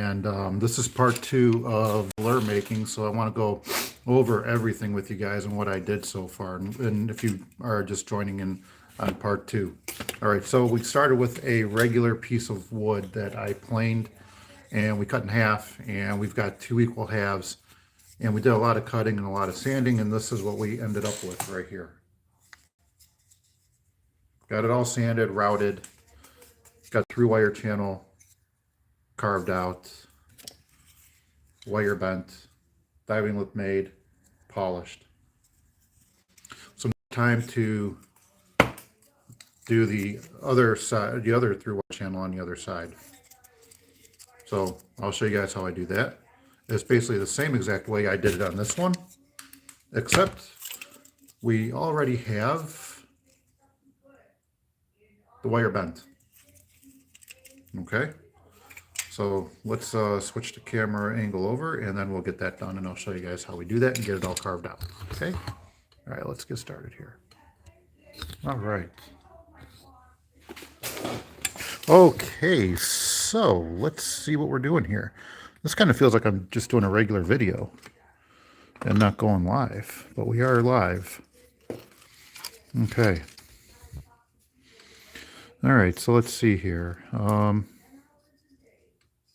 and this is part 2 of lure making, so I want to go over everything with you guys and what I did so far, and if you are just joining in on part 2. All right, so we started with a regular piece of wood that I planed and we cut in half, and we've got 2 equal halves, and we did a lot of cutting and a lot of sanding, and this is what we ended up with right here. Got it all sanded, routed, got through wire channel carved out, wire bent, diving lip made, polished. So time to do the other side, the other through wire channel on the other side. So I'll show you guys how I do that. It's basically the same exact way I did it on this one, except we already have the wire bent. Okay, so let's switch the camera angle over, and then we'll get that done, and I'll show you guys how we do that and get it all carved out. Okay, all right, let's get started here. All right. Okay, so let's see what we're doing here. This kind of feels like I'm just doing a regular video and not going live, but we are live. Okay. All right, so let's see here.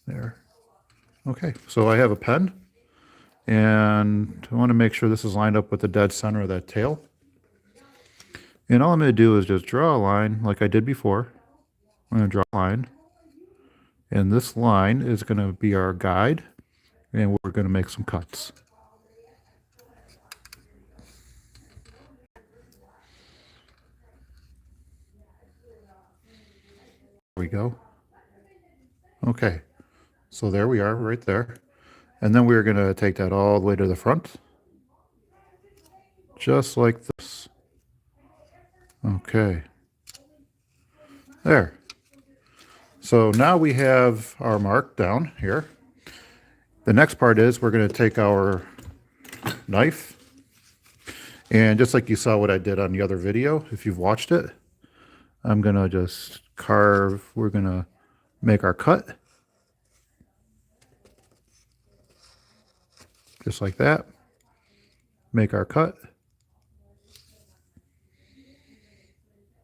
There. Okay, so I have a pen, and I want to make sure this is lined up with the dead center of that tail. And all I'm going to do is just draw a line like I did before. I'm going to draw a line, and this line is going to be our guide, and we're going to make some cuts. There we go. Okay, so there we are right there. And then we're going to take that all the way to the front, just like this. Okay, there. So now we have our mark down here. The next part is we're going to take our knife, and just like you saw what I did on the other video, if you've watched it, I'm going to just carve, we're going to make our cut. Just like that. Make our cut.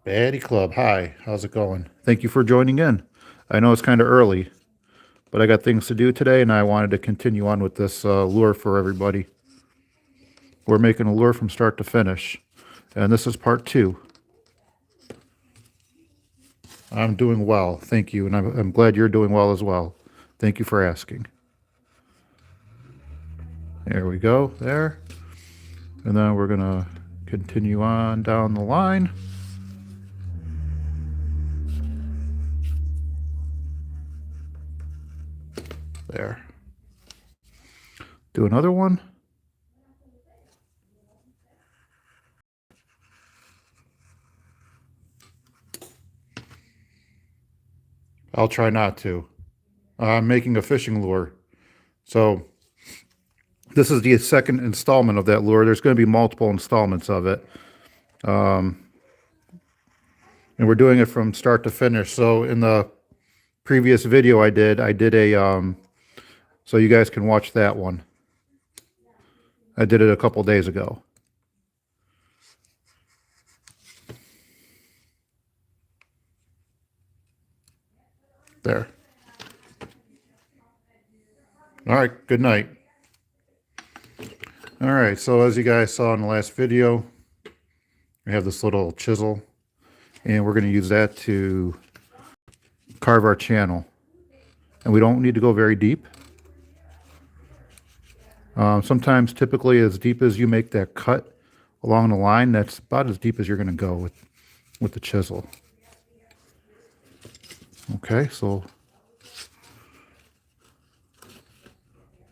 Batty Club, hi, how's it going? Thank you for joining in. I know it's kind of early, but I got things to do today, and I wanted to continue on with this lure for everybody. We're making a lure from start to finish, and this is part 2. I'm doing well, thank you, and I'm glad you're doing well as well. Thank you for asking. There we go, there. And then we're going to continue on down the line. There. Do another one. I'll try not to. I'm making a fishing lure. So this is the second installment of that lure. There's going to be multiple installments of it. And we're doing it from start to finish. So in the previous video I did a, so you guys can watch that one. I did it a couple days ago. There. All right, good night. All right, so as you guys saw in the last video, we have this little chisel, and we're going to use that to carve our channel. And we don't need to go very deep. Sometimes, typically, as deep as you make that cut along the line, that's about as deep as you're going to go with the chisel. Okay, so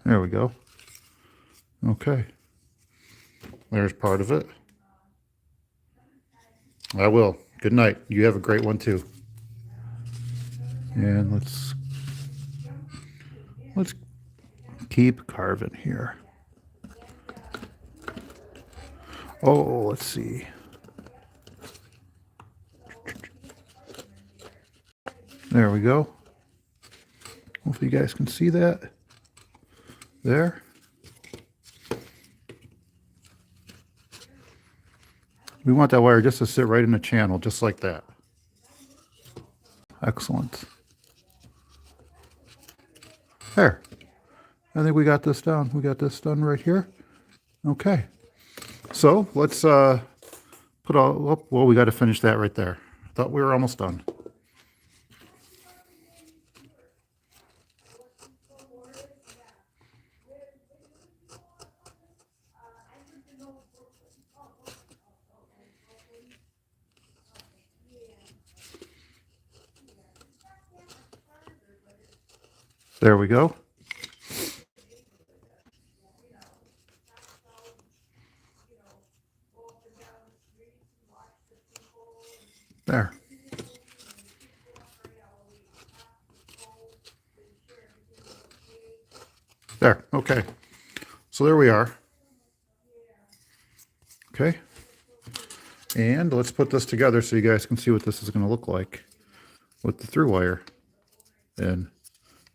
there we go. Okay, there's part of it. I will. Good night. You have a great one too. And let's keep carving here. Oh, let's see. There we go. Hopefully you guys can see that. There. We want that wire just to sit right in the channel, just like that. Excellent. There. I think we got this down. We got this done right here. Okay. So let's put all, oh, well, we got to finish that right there. Thought we were almost done. There we go. There. There. Okay. So there we are. Okay. And let's put this together so you guys can see what this is going to look like with the through wire. And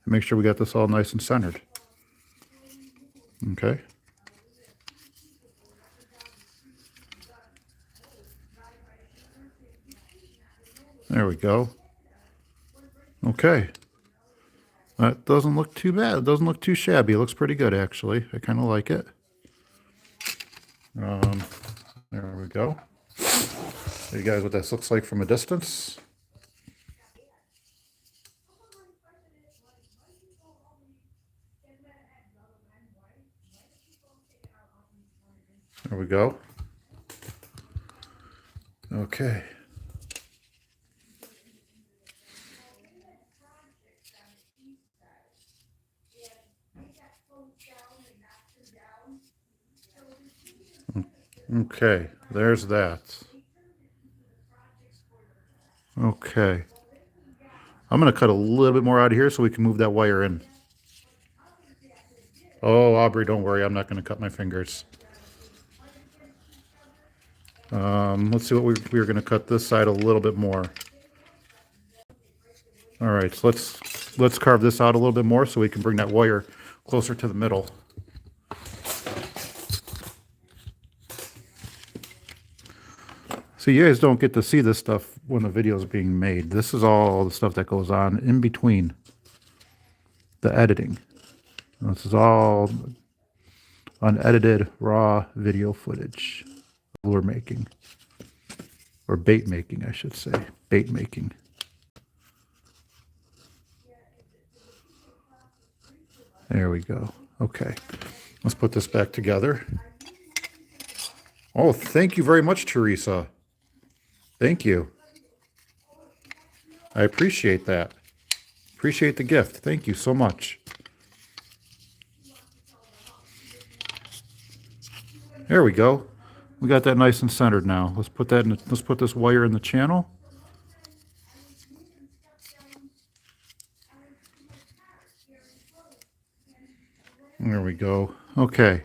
make sure we got this all nice and centered. Okay. There we go. Okay. That doesn't look too bad. It doesn't look too shabby. It looks pretty good, actually. I kind of like it. There we go. Show you guys what this looks like from a distance. There we go. Okay. Okay, there's that. Okay. I'm going to cut a little bit more out of here so we can move that wire in. Oh, Aubrey, don't worry. I'm not going to cut my fingers. Let's see what we're going to cut this side a little bit more. All right, so let's carve this out a little bit more so we can bring that wire closer to the middle. So you guys don't get to see this stuff when the video is being made. This is all the stuff that goes on in between the editing. This is all unedited, raw video footage. Lure making. Or bait making, I should say. Bait making. There we go. Okay. Let's put this back together. Oh, thank you very much, Teresa. Thank you. I appreciate that. Appreciate the gift. Thank you so much. There we go. We got that nice and centered now. Let's put that in. Let's put this wire in the channel. There we go. Okay.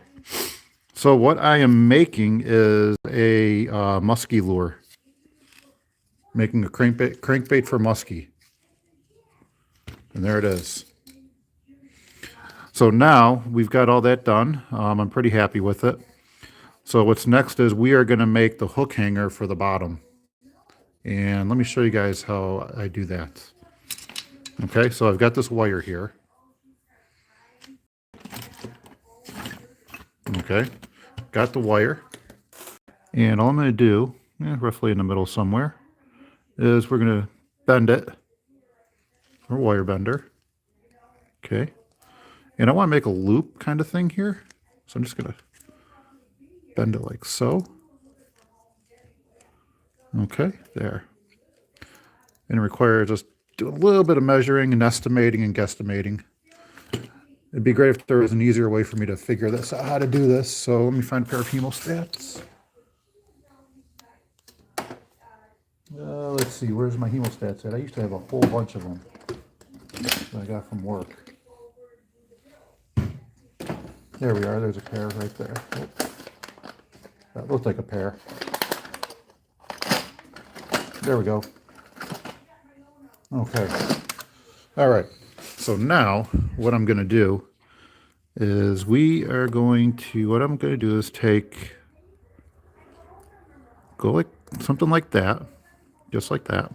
So what I am making is a musky lure. Making a crankbait for musky. And there it is. So now we've got all that done. I'm pretty happy with it. So what's next is we are going to make the hook hanger for the bottom. And let me show you guys how I do that. Okay, so I've got this wire here. Okay, got the wire. And all I'm going to do, roughly in the middle somewhere, is we're going to bend it, or wire bender. Okay, and I want to make a loop kind of thing here. So I'm just going to bend it like so. Okay, there. And it requires just do a little bit of measuring and estimating and guesstimating. It'd be great if there was an easier way for me to figure this out, how to do this. So let me find a pair of hemostats. Let's see, where's my hemostats at? I used to have a whole bunch of them that I got from work. There we are, there's a pair right there. Oh, that looked like a pair. There we go. Okay. All right. so now what I'm going to do is what I'm going to do is go like something like that, just like that.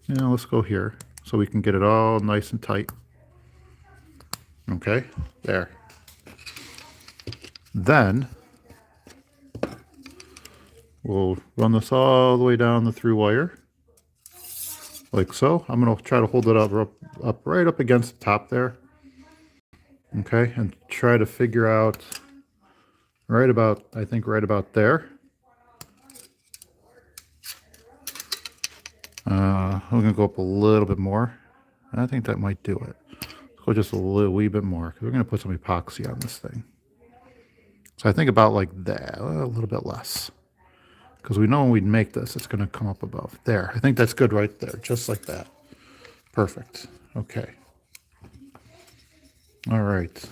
Now let's go here so we can get it all nice and tight. Okay, there. Then we'll run this all the way down the through wire, like so. I'm going to try to hold it up right up against the top there. Okay, and try to figure out I think right about there. I'm going to go up a little bit more. I think that might do it. Let's go just a wee bit more, because we're going to put some epoxy on this thing. So I think about like that, a little bit less. Because we know when we make this, it's going to come up above. There, I think that's good right there, just like that. Perfect. Okay. All right.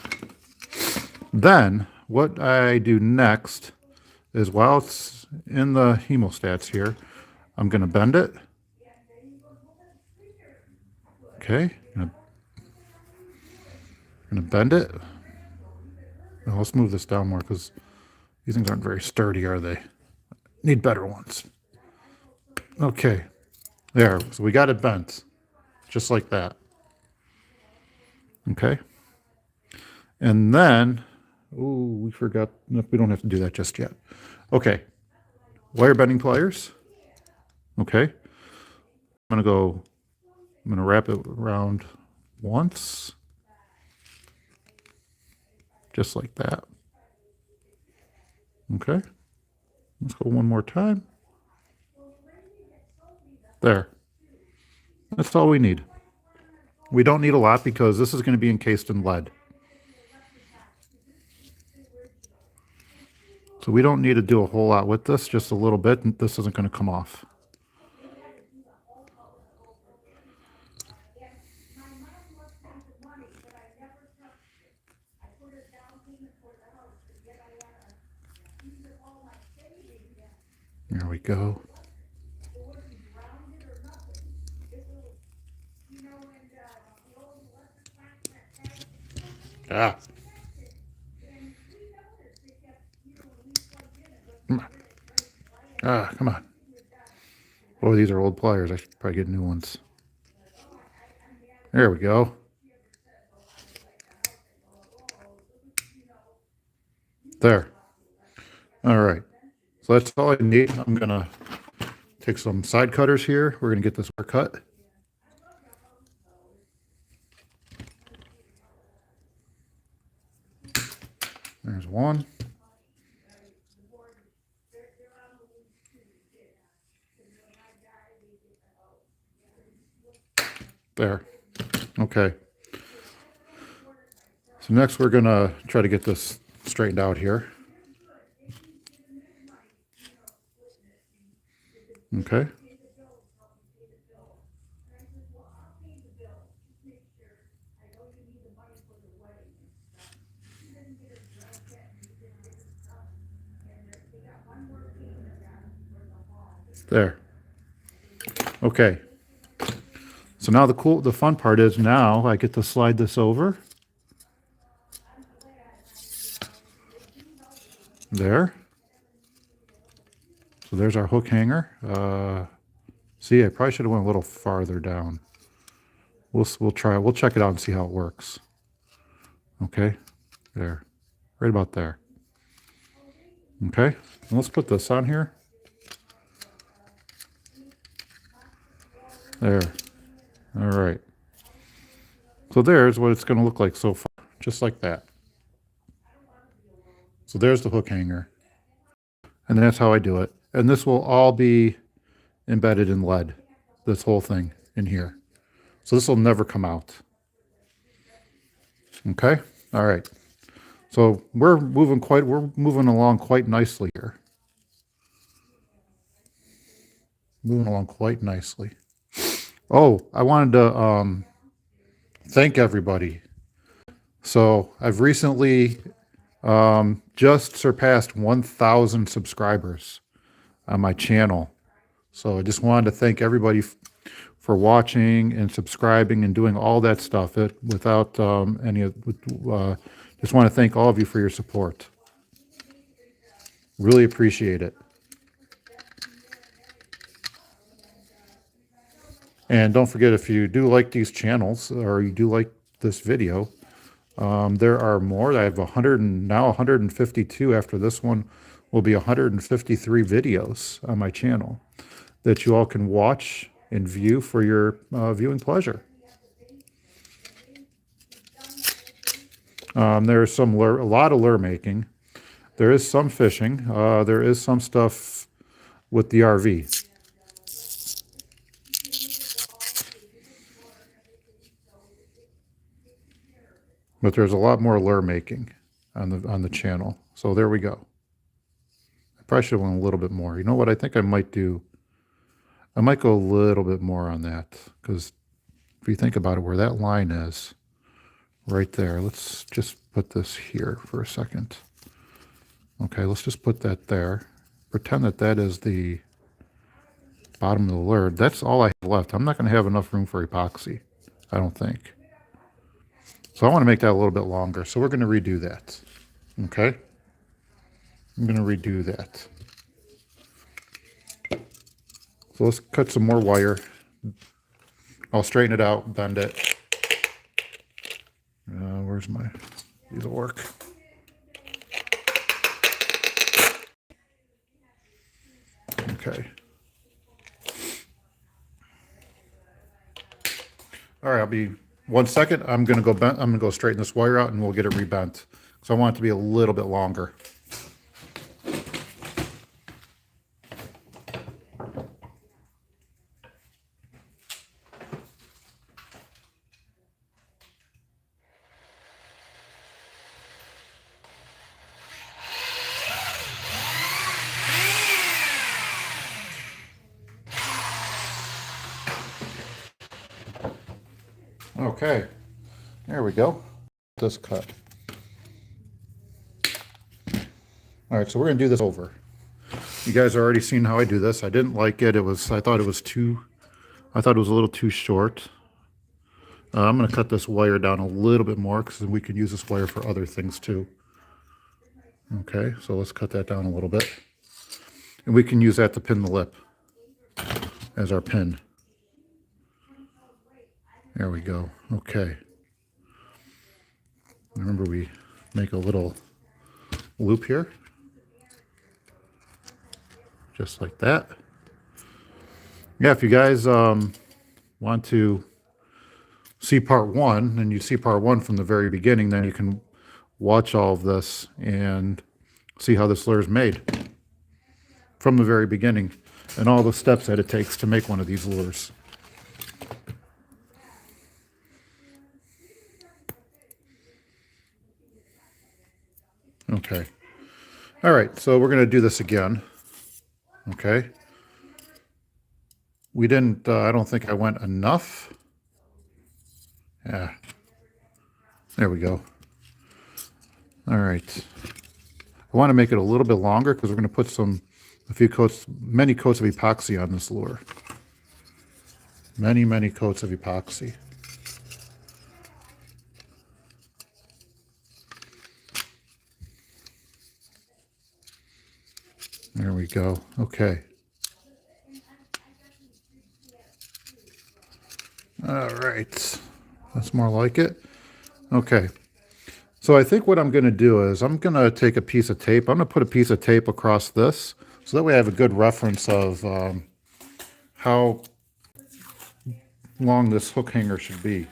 Then, what I do next is while it's in the hemostats here, I'm going to bend it. Okay. I'm going to bend it. Now let's move this down more because these things aren't very sturdy, are they? Need better ones. Okay. There. So we got it bent. Just like that. Okay. And then, oh, we forgot. No, we don't have to do that just yet. Okay. Wire bending pliers. Okay. I'm going to wrap it around once. Just like that. Okay. Let's go one more time. There. That's all we need. We don't need a lot because this is going to be encased in lead. So we don't need to do a whole lot with this, just a little bit, and this isn't going to come off. There we go. Ah. Come on. Ah, come on. Oh, these are old pliers. I should probably get new ones. There we go. There. All right. So that's all I need. I'm going to take some side cutters here. We're going to get this wire cut. There's one. There. Okay. So next we're going to try to get this straightened out here. Okay. There. Okay. So now the fun part is now I get to slide this over. There. So there's our hook hanger. See, I probably should have went a little farther down. We'll try. We'll check it out and see how it works. Okay. There. Right about there. Okay. And let's put this on here. There. All right. So there's what it's going to look like so far. Just like that. So there's the hook hanger. And that's how I do it. And this will all be embedded in lead. This whole thing in here. So this will never come out. Okay? All right. So we're moving along quite nicely here. Moving along quite nicely. Oh, I wanted to thank everybody. So I've recently just surpassed 1,000 subscribers on my channel. So I just wanted to thank everybody for for watching and subscribing and doing all that stuff. Without just want to thank all of you for your support. Really appreciate it. And don't forget, if you do like these channels or you do like this video, there are more. I have 152 after this one. Will be 153 videos on my channel that you all can watch and view for your viewing pleasure. There's a lot of lure making. There is some fishing. There is some stuff with the RV. But there's a lot more lure making on the channel. So there we go. I probably should have went a little bit more. You know what I think I might do? I might go a little bit more on that, because if you think about it, where that line is, right there, let's just put this here for a second. Okay, let's just put that there. Pretend that that is the bottom of the lure. That's all I have left. I'm not going to have enough room for epoxy, I don't think. So I want to make that a little bit longer. So we're going to redo that. Okay? I'm going to redo that. So let's cut some more wire. I'll straighten it out, bend it. Where's my, these will work. Okay. All right, I'll be 1 second. I'm gonna go straighten this wire out and we'll get it rebent. So I want it to be a little bit longer. Okay, there we go. This cut. All right, so we're gonna do this over. You guys are already seen how I do this. I didn't like it. I thought it was a little too short. I'm gonna cut this wire down a little bit more because we can use this wire for other things too. Okay, so let's cut that down a little bit. And we can use that to pin the lip as our pin. There we go. Okay. Remember, we make a little loop here. Just like that. Yeah, if you guys want to see part one, and you see part one from the very beginning, then you can watch all of this and see how this lure is made from the very beginning and all the steps that it takes to make one of these lures. Okay. All right, so we're going to do this again. Okay. We didn't, I don't think I went enough. Yeah. There we go. All right. I want to make it a little bit longer because we're going to put many coats of epoxy on this lure. Many coats of epoxy. There we go. Okay. All right. That's more like it. Okay. So I think what I'm going to do is I'm going to take a piece of tape. I'm going to put a piece of tape across this so that way I have a good reference of how long this hook hanger should be.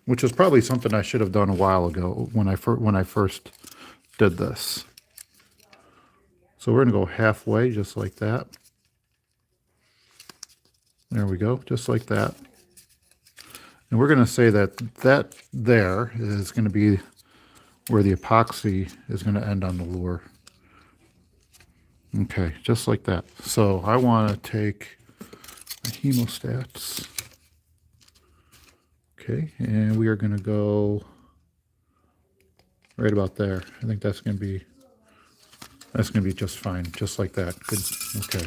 Which is probably something I should have done a while ago when I first did this. So we're going to go halfway, just like that. There we go, just like that. And we're going to say that there is going to be where the epoxy is going to end on the lure. Okay, just like that. So I want to take my hemostats. Okay, and we are going to go right about there. I think that's going to be just fine, just like that. Good. Okay.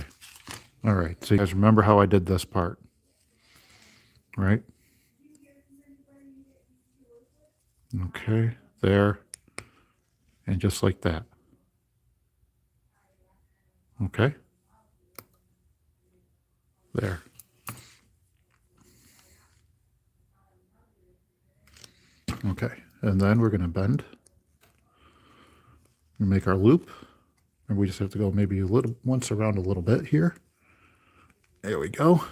All right, so you guys remember how I did this part, right? Okay, there, and just like that. Okay, there. Okay, and then we're going to bend and make our loop, and we just have to go maybe a little once around a little bit here. There we go.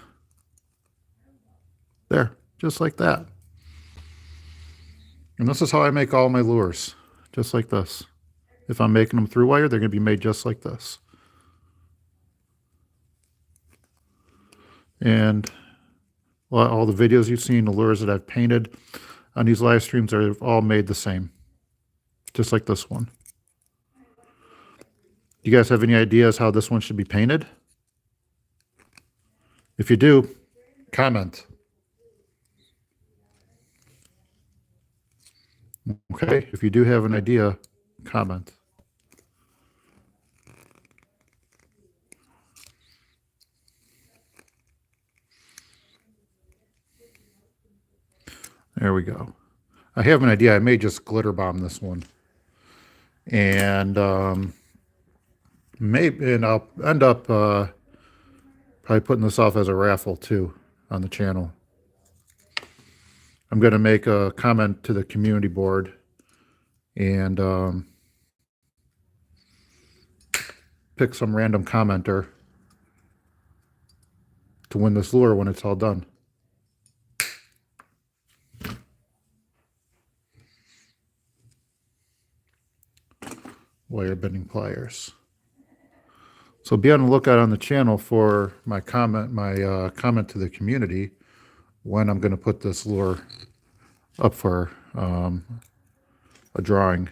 There, just like that. And this is how I make all my lures, just like this. If I'm making them through wire, they're going to be made just like this. And all the videos you've seen, the lures that I've painted on these live streams are all made the same, just like this one. Do you guys have any ideas how this one should be painted? If you do, comment. Okay, if you do have an idea, comment. There we go. I have an idea. I may just glitter bomb this one. And maybe, and I'll end up probably putting this off as a raffle too on the channel. I'm going to make a comment to the community board and pick some random commenter to win this lure when it's all done. Wire bending pliers. So be on the lookout on the channel for my comment to the community when I'm going to put this lure up for a drawing.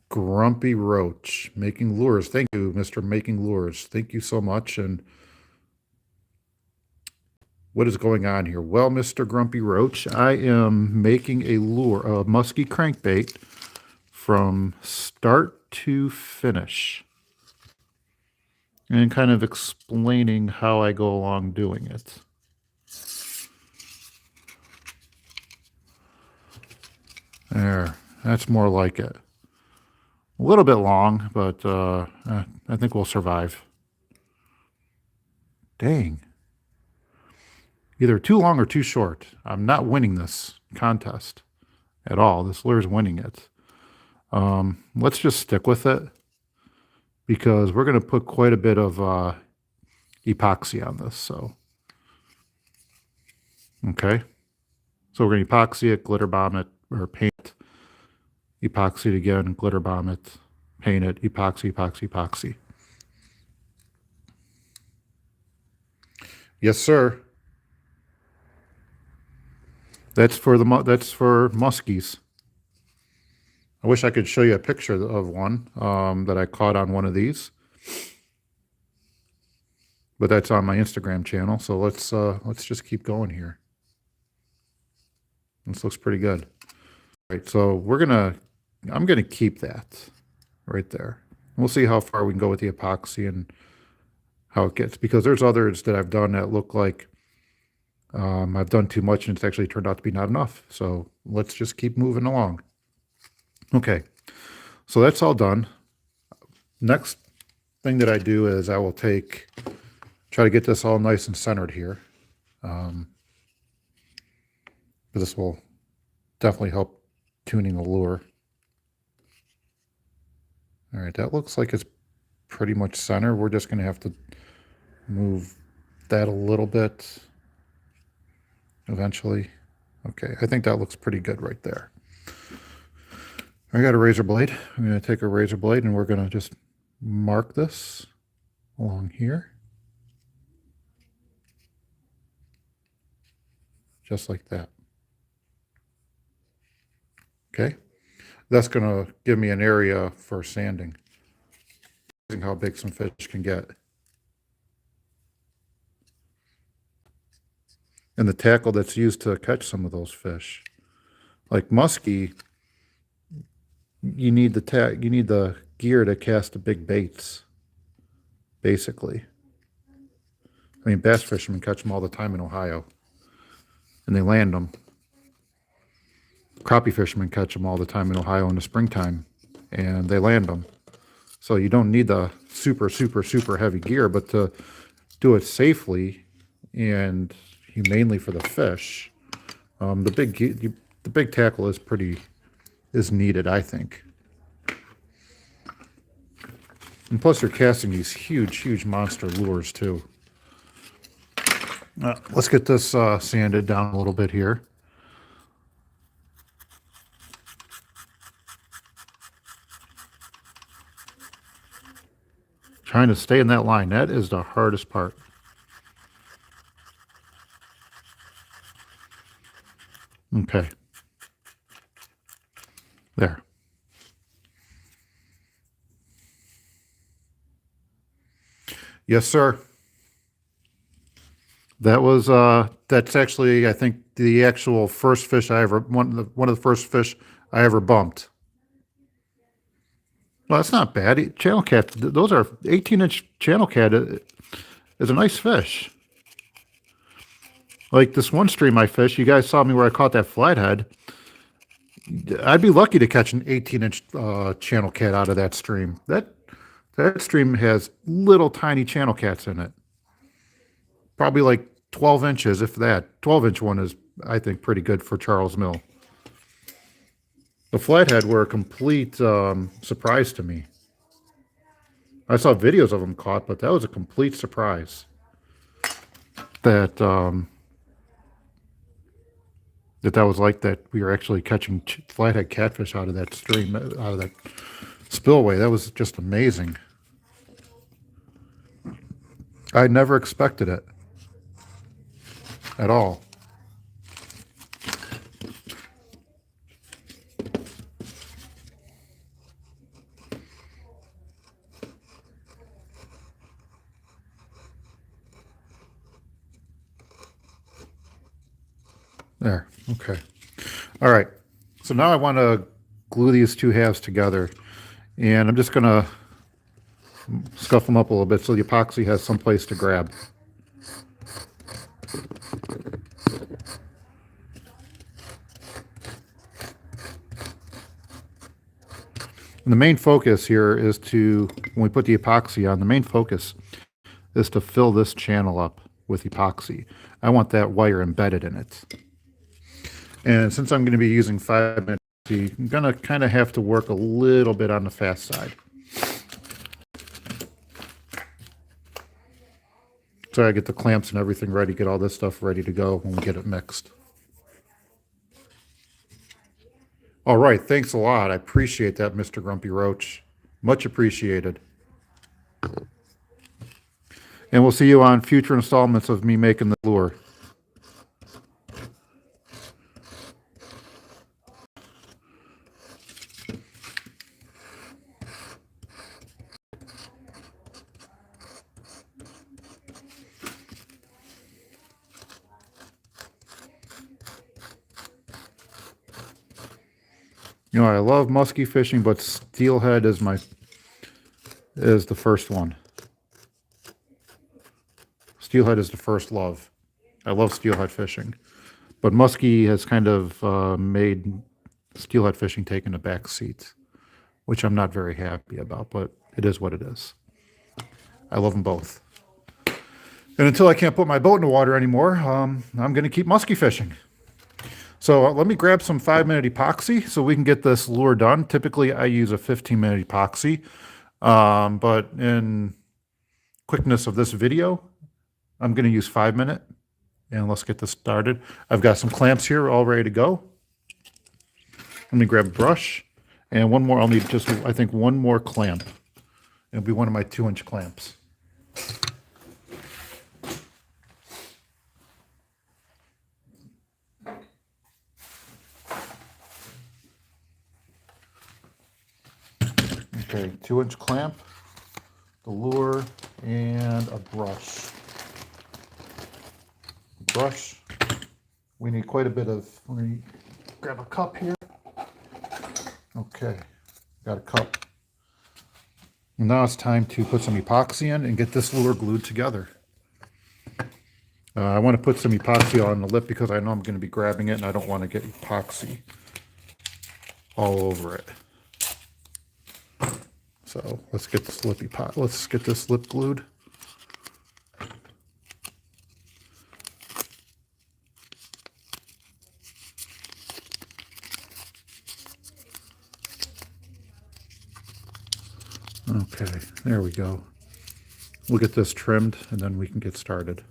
Grumpy Roach, making lures. Thank you, Mr. Making Lures. Thank you so much. And what is going on here? Well, Mr. Grumpy Roach, I am making a lure, a musky crankbait from start to finish. And kind of explaining how I go along doing it. There, that's more like it. A little bit long, but I think we'll survive. Dang. Either too long or too short. I'm not winning this contest at all. This lure's winning it. Let's just stick with it because we're going to put quite a bit of epoxy on this. So, okay. So we're going to epoxy it, glitter bomb it, or paint it. Epoxy it again, glitter bomb it, paint it, epoxy, epoxy, epoxy. Yes, sir. That's for muskies. I wish I could show you a picture of one that I caught on one of these, but that's on my Instagram channel. So let's just keep going here. This looks pretty good. All right, so I'm gonna keep that right there. We'll see how far we can go with the epoxy and how it gets, because there's others that I've done that look like I've done too much and it's actually turned out to be not enough. So let's just keep moving along. Okay, so that's all done. Next thing that I do is I will try to get this all nice and centered here. This will definitely help tuning the lure. All right, that looks like it's pretty much center. We're just going to have to move that a little bit eventually. Okay, I think that looks pretty good right there. I got a razor blade. I'm going to take a razor blade and we're going to just mark this along here. Just like that. Okay. That's going to give me an area for sanding. How big some fish can get. And the tackle that's used to catch some of those fish. Like musky, you need the gear to cast the big baits, basically. I mean, bass fishermen catch them all the time in Ohio, and they land them. Crappie fishermen catch them all the time in Ohio in the springtime, and they land them. So you don't need the super, super, super heavy gear, but to do it safely and humanely for the fish, the big tackle is needed, I think. And plus, you're casting these huge, huge monster lures too. Let's get this sanded down a little bit here. Trying to stay in that line. That is the hardest part. Okay. There. Yes, sir. That was that's actually, I think, the actual first fish I ever one of the first fish I ever bumped. Well, that's not bad. Channel cat, those are 18-inch channel cat is a nice fish. Like this one stream I fished, you guys saw me where I caught that flathead. I'd be lucky to catch an 18-inch channel cat out of that stream. That stream has little tiny channel cats in it. Probably like 12 inches, if that. 12-inch one is, I think, pretty good for Charles Mill. The flathead were a complete surprise to me. I saw videos of them caught, but that was a complete surprise. That that was like that. We were actually catching flathead catfish out of that stream, out of that spillway. That was just amazing. I never expected it at all. There, okay. All right, so now I want to glue these two halves together, and I'm just going to scuff them up a little bit so the epoxy has some place to grab. And the main focus here is to, when we put the epoxy on, the main focus is to fill this channel up with epoxy. I want that wire embedded in it. And since I'm going to be using 5-minute epoxy, I'm going to kind of have to work a little bit on the fast side. So I get the clamps and everything ready, get all this stuff ready to go when we get it mixed. All right, thanks a lot. I appreciate that, Mr. Grumpy Roach. Much appreciated. And we'll see you on future installments of me making the lure. You know, I love musky fishing, but steelhead is the first one. Steelhead is the first love. I love steelhead fishing, but musky has kind of made steelhead fishing taking a back seat, which I'm not very happy about, but it is what it is. I love them both. And until I can't put my boat in the water anymore, I'm going to keep musky fishing. So let me grab some 5-minute epoxy so we can get this lure done. Typically, I use a 15-minute epoxy, but in quickness of this video, I'm going to use 5-minute, and let's get this started. I've got some clamps here all ready to go. Let me grab a brush, and one more. I'll need just, I think, one more clamp. It'll be one of my 2-inch clamps. Okay, 2-inch clamp, the lure, and a brush. We need quite a bit of, grab a cup here. Okay, got a cup. Now it's time to put some epoxy in and get this lure glued together. I want to put some epoxy on the lip because I know I'm going to be grabbing it and I don't want to get epoxy all over it. So let's get this lip glued. Okay, there we go. We'll get this trimmed and then we can get started.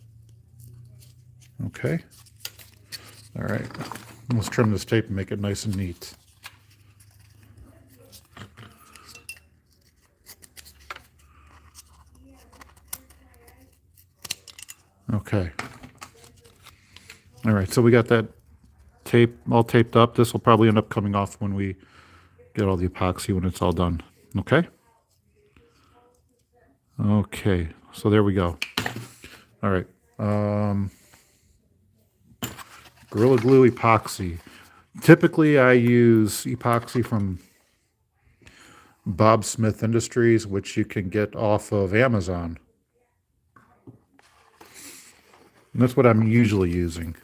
Okay. All right. Let's trim this tape and make it nice and neat. Okay. All right, so we got that tape all taped up. This will probably end up coming off when we get all the epoxy when it's all done. Okay? Okay, so there we go. All right. Gorilla Glue epoxy. Typically, I use epoxy from Bob Smith Industries, which you can get off of Amazon. And that's what I'm usually using.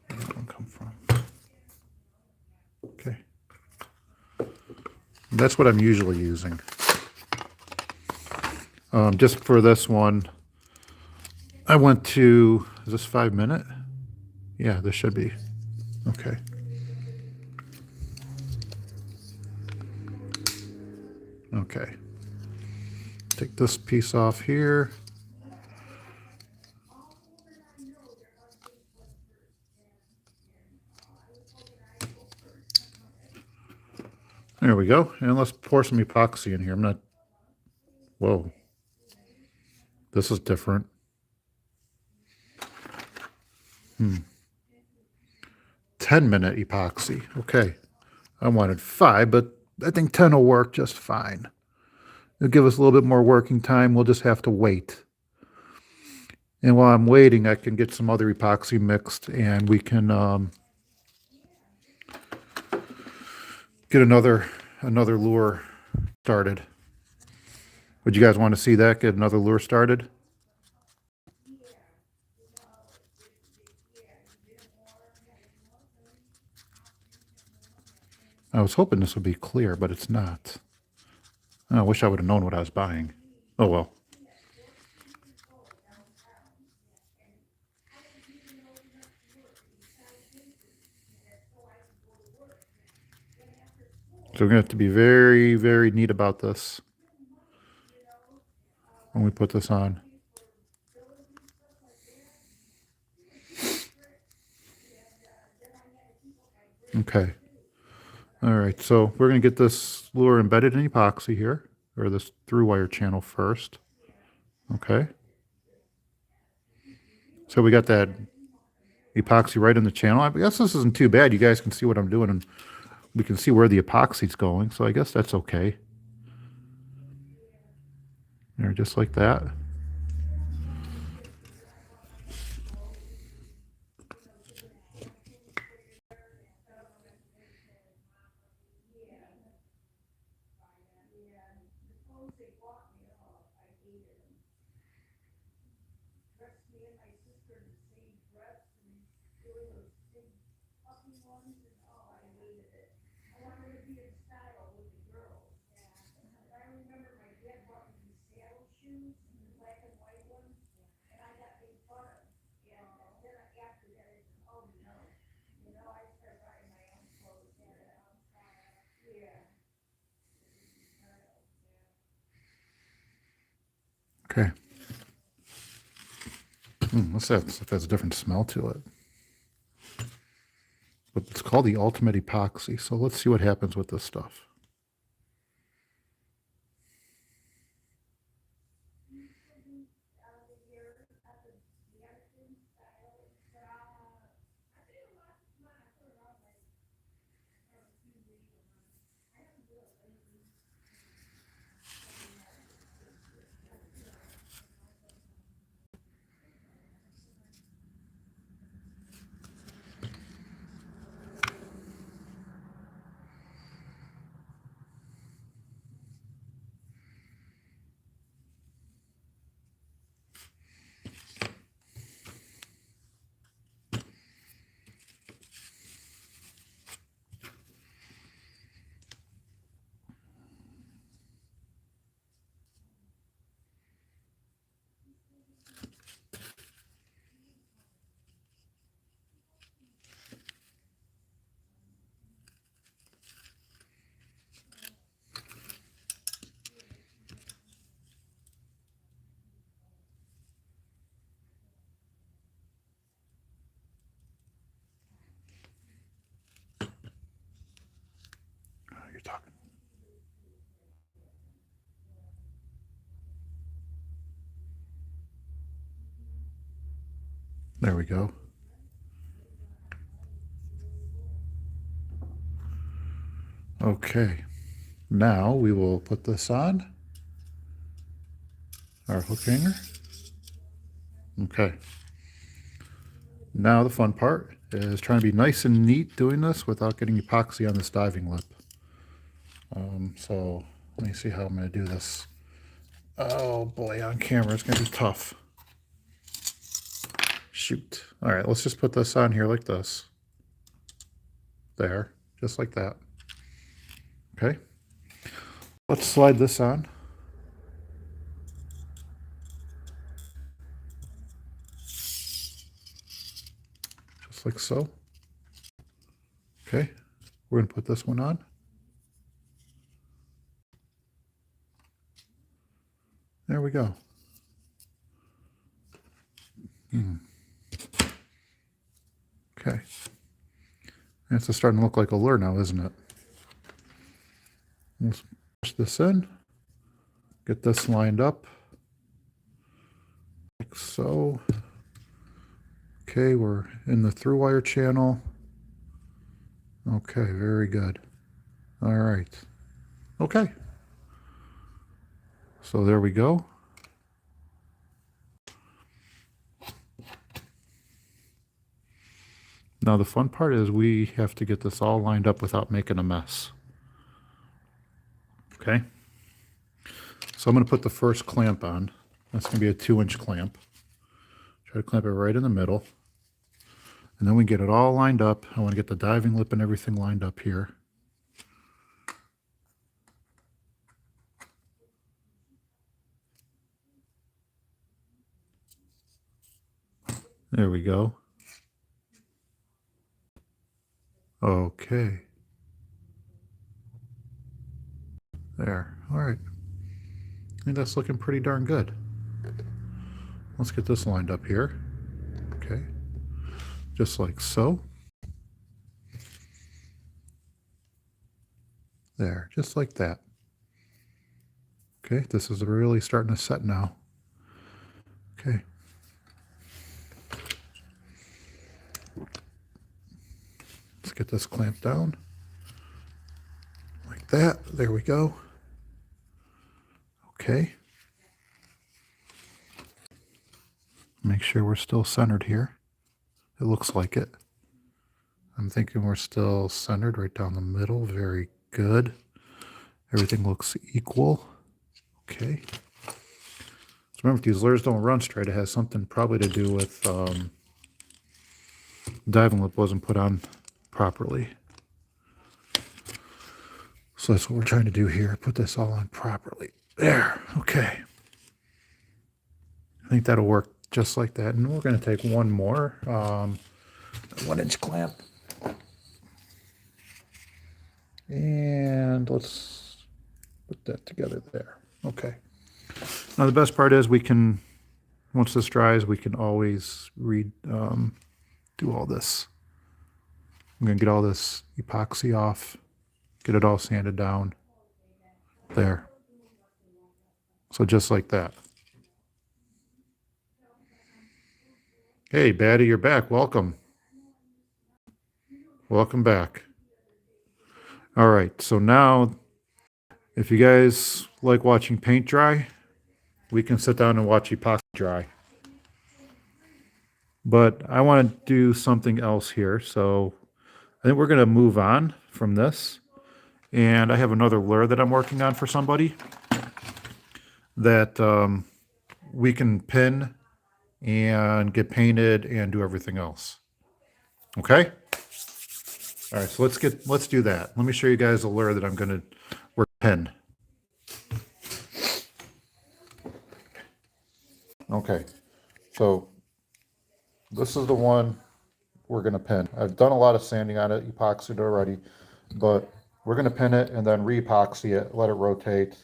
Where did that one come from? Okay. That's what I'm usually using. Just for this one, I went to, is this 5 minute? Yeah, this should be. Okay. Okay. Take this piece off here. There we go. And let's pour some epoxy in here. I'm not, whoa. This is different. 10-minute epoxy. Okay. I wanted 5, but I think 10 will work just fine. It'll give us a little bit more working time. We'll just have to wait. And while I'm waiting, I can get some other epoxy mixed and we can get another lure started. Would you guys want to see that? Get another lure started? I was hoping this would be clear, but it's not. I wish I would have known what I was buying. Oh well. So we're going to have to be very, very neat about this when we put this on. Okay. All right, so we're going to get this lure embedded in epoxy here, or this through wire channel first. Okay. So we got that epoxy right in the channel. I guess this isn't too bad. You guys can see what I'm doing, and we can see where the epoxy's going, so I guess that's okay. There, just like that. Okay. Let's see if it has a different smell to it. But it's called the Ultimate Epoxy, so let's see what happens with this stuff. There we go. Okay, now we will put this on our hook hanger. Okay. Now the fun part is trying to be nice and neat doing this without getting epoxy on this diving lip. So let me see how I'm going to do this. Oh boy, on camera it's going to be tough. Shoot. All right, let's just put this on here like this. There, just like that. Okay. Let's slide this on. Just like so. Okay, we're going to put this one on. There we go. Okay. It's starting to look like a lure now, isn't it? Let's push this in. Get this lined up. Like so. Okay, we're in the through wire channel. Okay, very good. All right. Okay. So there we go. Now the fun part is we have to get this all lined up without making a mess. Okay. So I'm going to put the first clamp on. That's going to be a 2-inch clamp. Try to clamp it right in the middle. And then we get it all lined up. I want to get the diving lip and everything lined up here. There we go. Okay. There. All right. I think that's looking pretty darn good. Let's get this lined up here. Okay. Just like so. There. Just like that. Okay. This is really starting to set now. Okay. Let's get this clamped down. Like that. There we go. Okay. Make sure we're still centered here. It looks like it. I'm thinking we're still centered right down the middle. Very good. Everything looks equal. Okay. So remember, if these lures don't run straight, it has something probably to do with diving lip wasn't put on properly. So that's what we're trying to do here. Put this all on properly. There. Okay. I think that'll work just like that. And we're going to take one more 1-inch clamp. And let's put that together there. Okay. Now the best part is we can, once this dries, we can always do all this. I'm going to get all this epoxy off, get it all sanded down. There. So just like that. Hey, Baddie, you're back. Welcome. Welcome back. All right, so now, if you guys like watching paint dry, we can sit down and watch epoxy dry. But I want to do something else here, so I think we're going to move on from this. And I have another lure that I'm working on for somebody that we can pin and get painted and do everything else. Okay? All right, so let's do that. Let me show you guys a lure that I'm going to work pin. Okay, so this is the one we're going to pin. I've done a lot of sanding on it, epoxied already, but we're going to pin it and then re-epoxy it, let it rotate,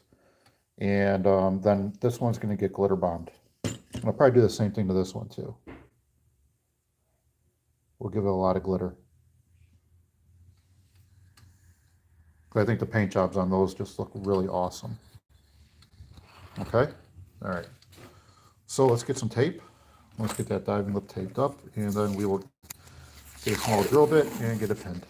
and then this one's going to get glitter bombed. And I'll probably do the same thing to this one too. We'll give it a lot of glitter. I think the paint jobs on those just look really awesome. Okay, all right. So let's get some tape. Let's get that diving lip taped up, and then we will get a small drill bit and get it pinned.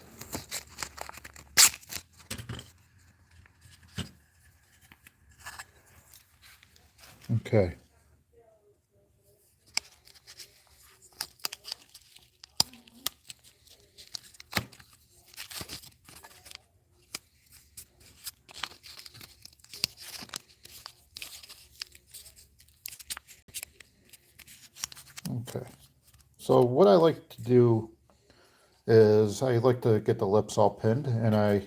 Okay. Okay. So what I like to do is I like to get the lips all pinned, and I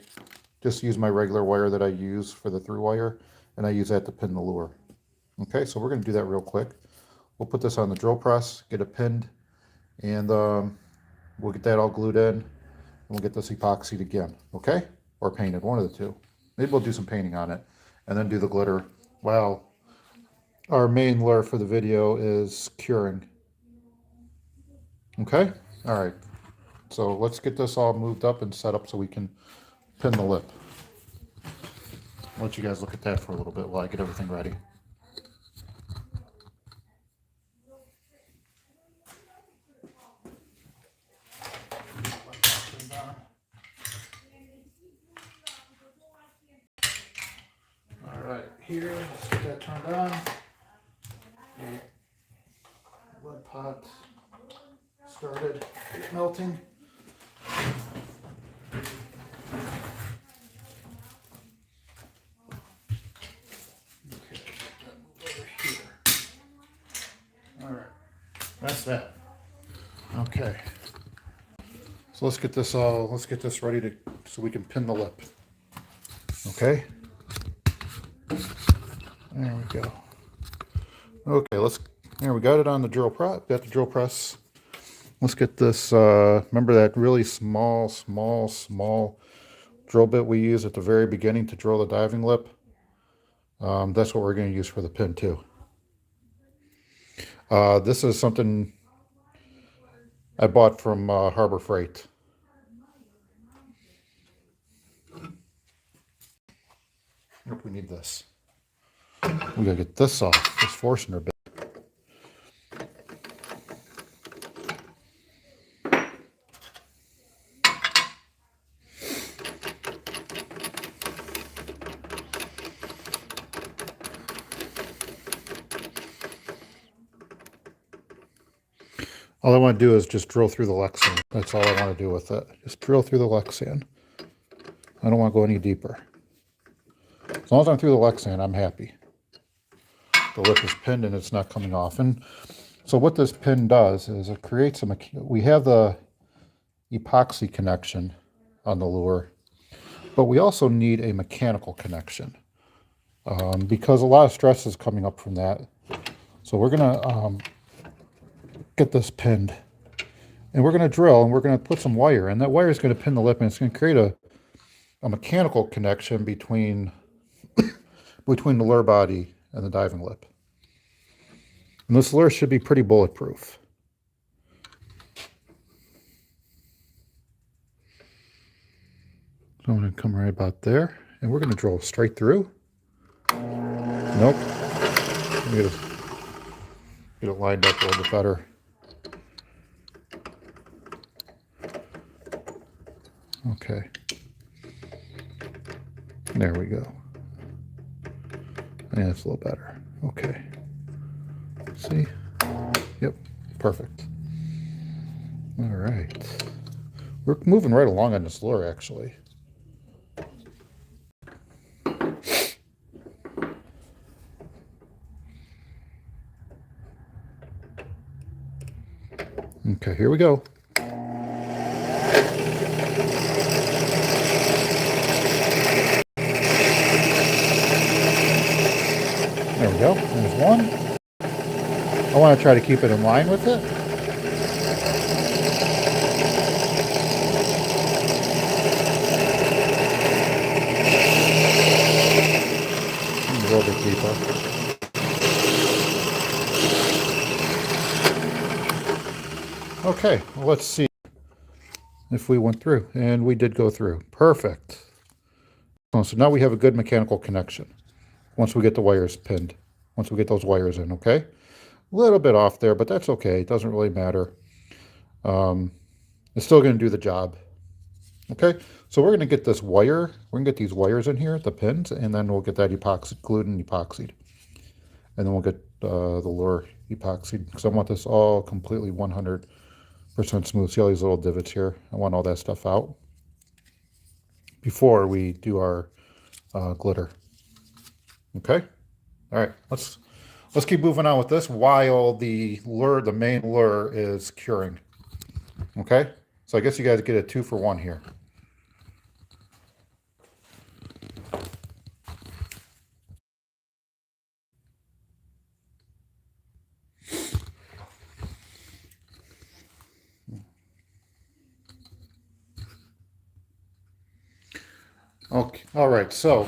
just use my regular wire that I use for the through wire, and I use that to pin the lure. Okay, so we're going to do that real quick. We'll put this on the drill press, get it pinned, and we'll get that all glued in, and we'll get this epoxied again, okay? Or painted, one of the two. Maybe we'll do some painting on it, and then do the glitter while our main lure for the video is curing. Okay, all right. So let's get this all moved up and set up so we can pin the lip. I'll let you guys look at that for a little bit while I get everything ready. All right, here, let's get that turned on. Lead pot started melting. That's that. Okay. So let's get this ready to so we can pin the lip. Okay. There we go. Okay, there we got it on the drill press. Got the drill press. Let's get this remember that really small drill bit we use at the very beginning to drill the diving lip? That's what we're going to use for the pin too. This is something I bought from Harbor Freight. Nope, we need this. We gotta get this off, this Forstner bit. All I want to do is just drill through the Lexan. That's all I want to do with it. Just drill through the Lexan. I don't want to go any deeper. As long as I'm through the Lexan, I'm happy. The lip is pinned and it's not coming off. And so what this pin does is it creates we have the epoxy connection on the lure, but we also need a mechanical connection because a lot of stress is coming up from that. So we're gonna get this pinned, and we're gonna drill, and we're gonna put some wire, and that wire is gonna pin the lip, and it's gonna create a mechanical connection between between the lure body and the diving lip. And this lure should be pretty bulletproof. So I'm going to come right about there, and we're going to drill straight through. Nope. Get it lined up a little bit better. Okay. There we go. Yeah, it's a little better. Okay. See? Yep. Perfect. All right. We're moving right along on this lure, actually. Okay, here we go. There we go. There's one. I want to try to keep it in line with it. A little bit deeper. Okay, well, let's see if we went through. And we did go through. Perfect. So now we have a good mechanical connection once we get the wires pinned, once we get those wires in, okay? little bit off there, but that's okay. It doesn't really matter. It's still going to do the job. Okay, so we're going to get this wire. We're going to get these wires in here, the pins, and then we'll get that epoxy glued and epoxied. And then we'll get the lure epoxied, because I want this all completely 100% smooth. See all these little divots here? I want all that stuff out before we do our glitter. Okay, all right, let's keep moving on with this while the lure, the main lure, is curing. Okay, so I guess you guys get a 2-for-1 here. Okay, all right, so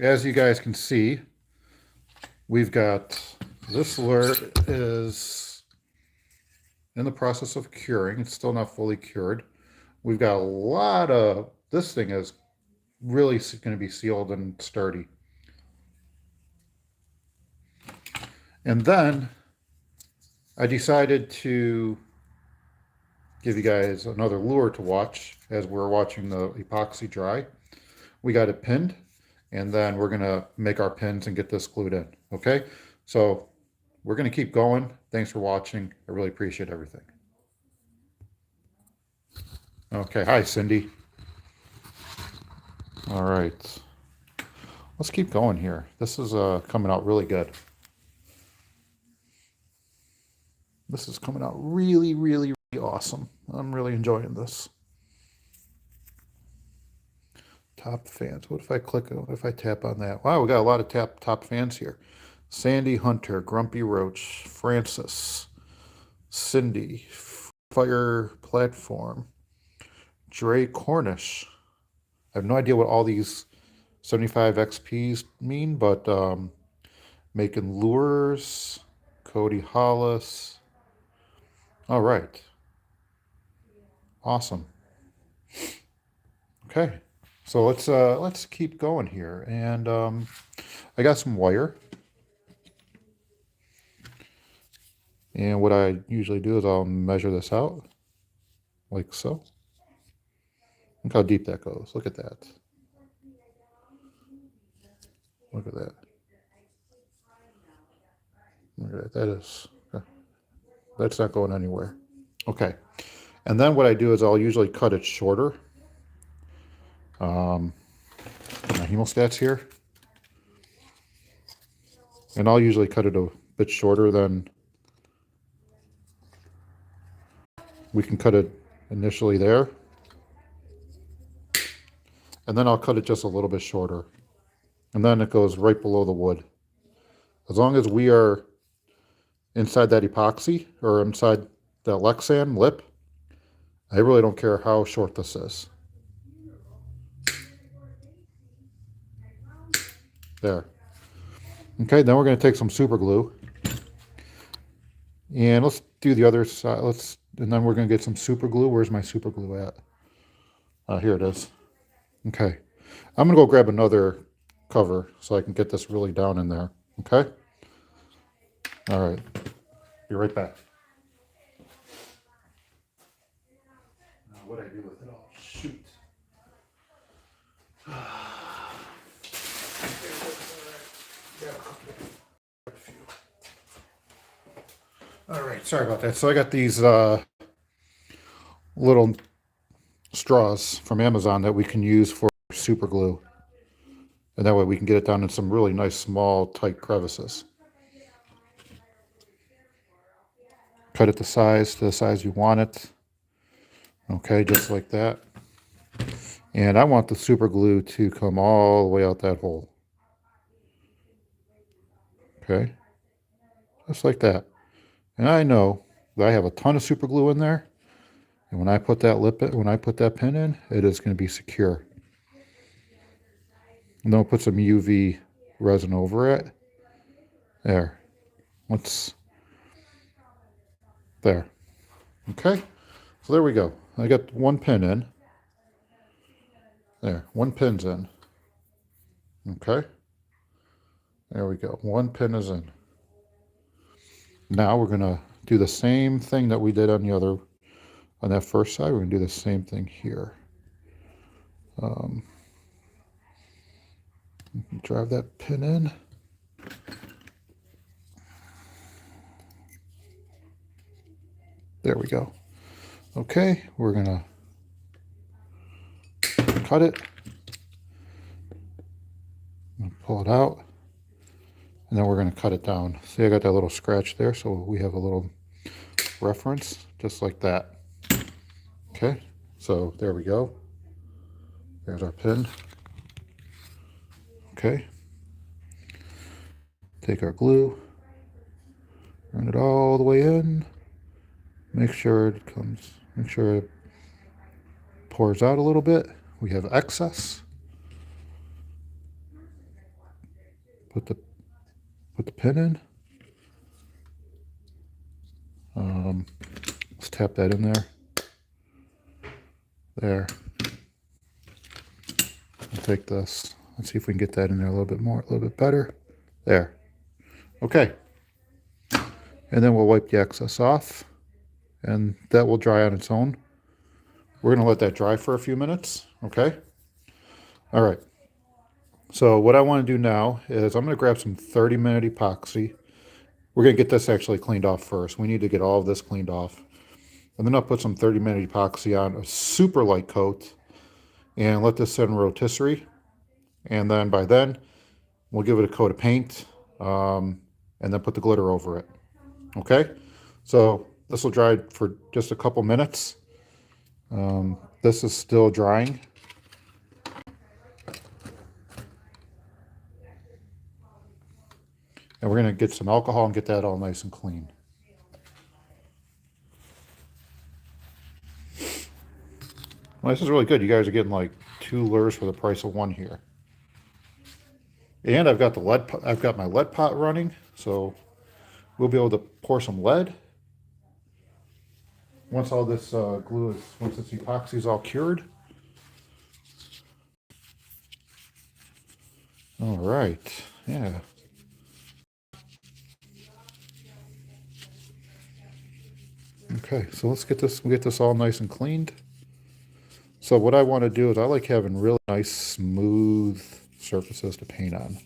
as you guys can see, we've got this lure is in the process of curing. It's still not fully cured. We've got a lot of, this thing is really going to be sealed and sturdy. And then I decided to give you guys another lure to watch as we're watching the epoxy dry. We got it pinned, and then we're gonna make our pins and get this glued in, okay? So we're gonna keep going. Thanks for watching. I really appreciate everything. Okay, hi Cindy. All right, let's keep going here. This is coming out really good. This is coming out really, really, really awesome. I'm really enjoying this. Top fans. What if I click, what if I tap on that? Wow, we got a lot of top fans here. Sandy Hunter, Grumpy Roach, Francis, Cindy, Fire Platform, Dre Cornish. I have no idea what all these 75 XPs mean, but making lures, Cody Hollis. All right. Awesome. Okay. So let's keep going here. And I got some wire. And what I usually do is I'll measure this out like so. Look how deep that goes. Look at that. Look at that. Look at that. That is, that's not going anywhere. Okay. And then what I do is I'll usually cut it shorter. My hemostats here. And I'll usually cut it a bit shorter than we can cut it initially there. And then I'll cut it just a little bit shorter. And then it goes right below the wood. As long as we are inside that epoxy or inside the Lexan lip, I really don't care how short this is. There. Okay, then we're going to take some super glue. And let's do the other side. And then we're going to get some super glue. Where's my super glue at? Here it is. Okay. I'm going to go grab another cover so I can get this really down in there. Okay? All right. Be right back. Now, what I do with it all? Shoot. All right, sorry about that. So I got these little straws from Amazon that we can use for super glue. And that way we can get it down in some really nice, small, tight crevices. Cut it to the size you want it. Okay, just like that. And I want the super glue to come all the way out that hole. Okay, just like that. And I know that I have a ton of super glue in there. And when I put that pin in, it is going to be secure. And then we'll put some UV resin over it. There. There. Okay. So there we go. I got one pin in. There. One pin's in. Okay. There we go. One pin is in. Now we're gonna do the same thing that we did on that first side. We're gonna do the same thing here. Drive that pin in. There we go. Okay, we're gonna cut it, pull it out, and then we're gonna cut it down. See, I got that little scratch there, so we have a little reference, just like that. Okay, so there we go. There's our pin. Okay, take our glue, run it all the way in. Make sure it pours out a little bit. We have excess. Put the pin in. Let's tap that in there. There. I'll take this. Let's see if we can get that in there a little bit more, a little bit better. There. Okay. And then we'll wipe the excess off, and that will dry on its own. We're going to let that dry for a few minutes. Okay. All right. So what I want to do now is I'm going to grab some 30-minute epoxy. We're going to get this actually cleaned off first. We need to get all of this cleaned off. And then I'll put some 30-minute epoxy on, a super light coat, and let this sit in rotisserie. And then by then, we'll give it a coat of paint, and then put the glitter over it. Okay? So this will dry for just a couple minutes. This is still drying. And we're going to get some alcohol and get that all nice and clean. Well, this is really good. You guys are getting like 2 lures for the price of 1 here. And I've got my lead pot running, so we'll be able to pour some lead. Once all this once this epoxy is all cured. All right, yeah. Okay, so we'll get this all nice and cleaned. So what I want to do is I like having really nice, smooth surfaces to paint on.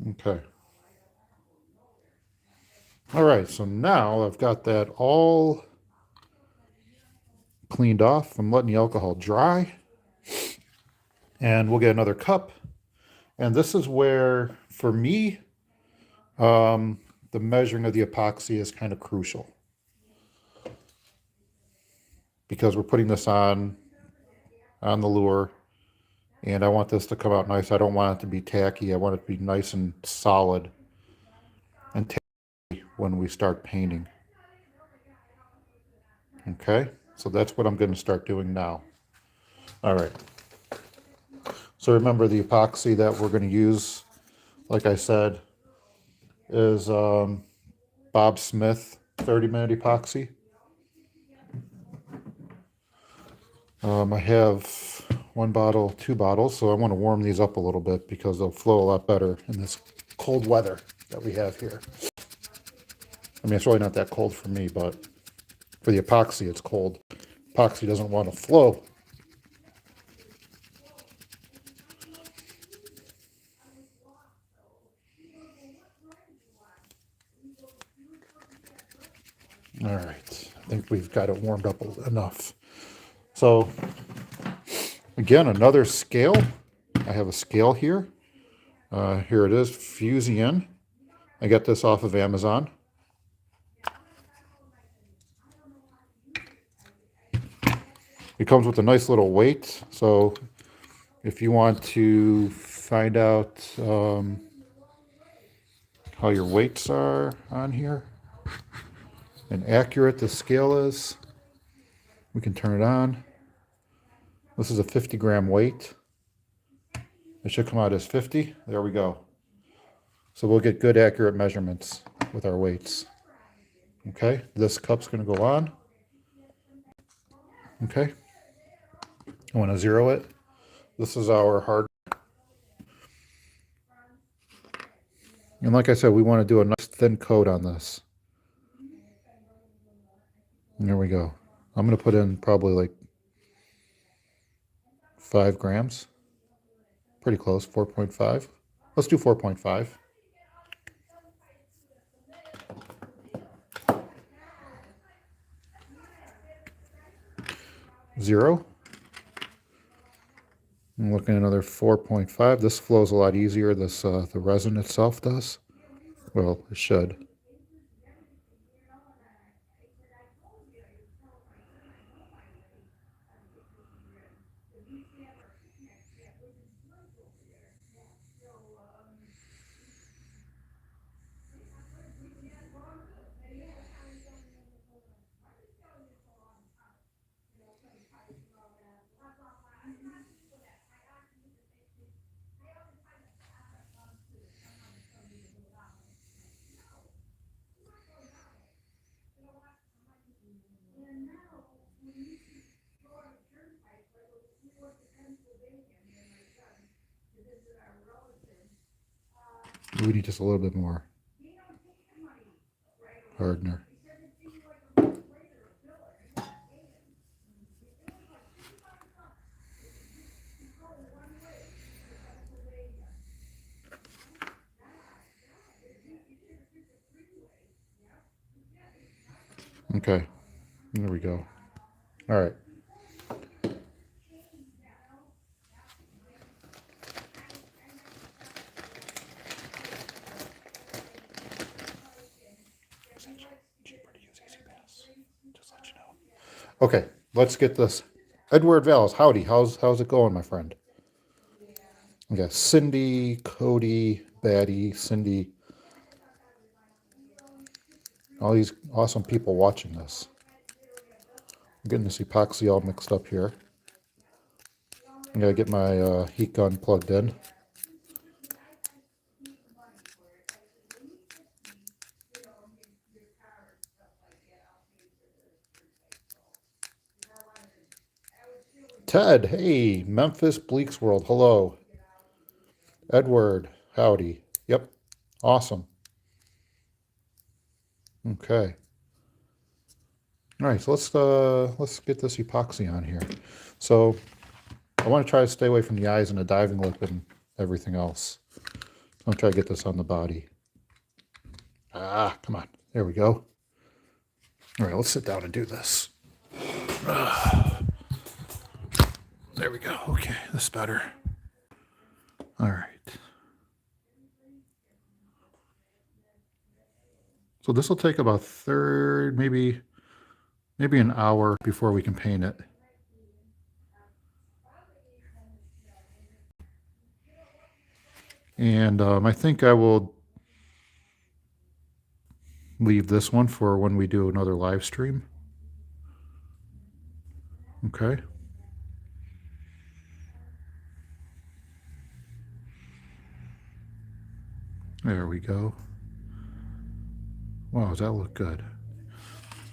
Okay. All right, so now I've got that all cleaned off. I'm letting the alcohol dry. And we'll get another cup. And this is where, for me, the measuring of the epoxy is kind of crucial. Because we're putting this on the lure. And I want this to come out nice. I don't want it to be tacky. I want it to be nice and solid and tacky when we start painting. Okay, so that's what I'm going to start doing now. All right. So remember, the epoxy that we're going to use, like I said, is Bob Smith 30-minute epoxy. I have 1 bottle, 2 bottles, so I want to warm these up a little bit because they'll flow a lot better in this cold weather that we have here. I mean, it's really not that cold for me, but for the epoxy, it's cold. Epoxy doesn't want to flow. All right, I think we've got it warmed up enough. So again, another scale. I have a scale here. Here it is, Fusion. I got this off of Amazon. It comes with a nice little weight. So if you want to find out how your weights are on here and accurate the scale is. We can turn it on. This is a 50-gram weight. It should come out as 50. There we go. So we'll get good accurate measurements with our weights. Okay, this cup's going to go on. Okay, I want to zero it. This is our hard. And like I said, we want to do a nice thin coat on this. And there we go. I'm going to put in probably like 5 grams. Pretty close, 4.5. Let's do 4.5. Zero. I'm looking at another 4.5. This flows a lot easier. This the resin itself does. Well, it should. We need just a little bit more hardener. Okay, there we go. All right. Okay, let's get this. Edward Valles, howdy. How's it going, my friend? We got Cindy, Cody, Batty, Cindy. All these awesome people watching this. I'm getting this epoxy all mixed up here. I'm gonna get my heat gun plugged in. Ted, hey, Memphis Bleaks World, hello. Edward, howdy. Yep, awesome. Okay. All right, so let's get this epoxy on here. So I want to try to stay away from the eyes and the diving lip and everything else. I'm gonna try to get this on the body. Ah, come on. There we go. All right, let's sit down and do this. There we go. Okay, this is better. All right. So this will take about maybe an hour before we can paint it. And I think I will leave this one for when we do another live stream. Okay. There we go. Wow, does that look good?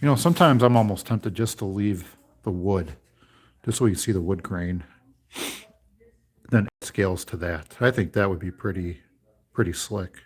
You know, sometimes I'm almost tempted just to leave the wood, just so you see the wood grain. Then it scales to that. I think that would be pretty slick.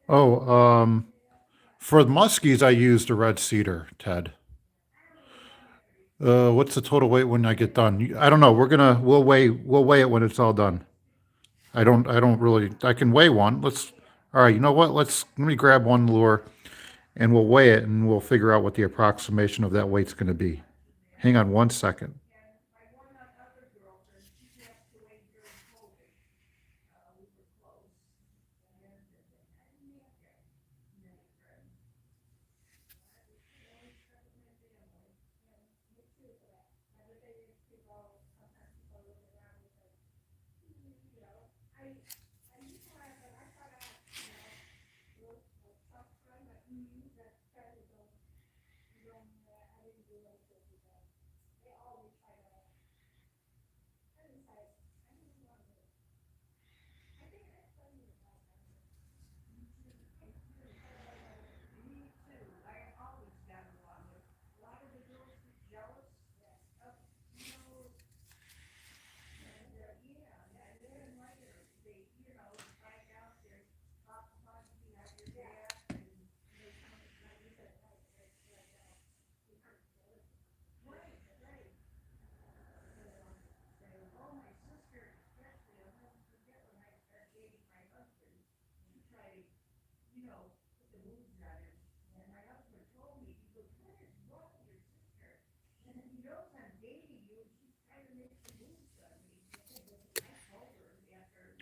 Oh, for the muskies, I used a red cedar, Ted. What's the total weight when I get done? I don't know. We'll weigh it when it's all done. I don't really, I can weigh one. All right, you know what? Let me grab one lure and we'll weigh it and we'll figure out what the approximation of that weight's going to be. Hang on 1 second.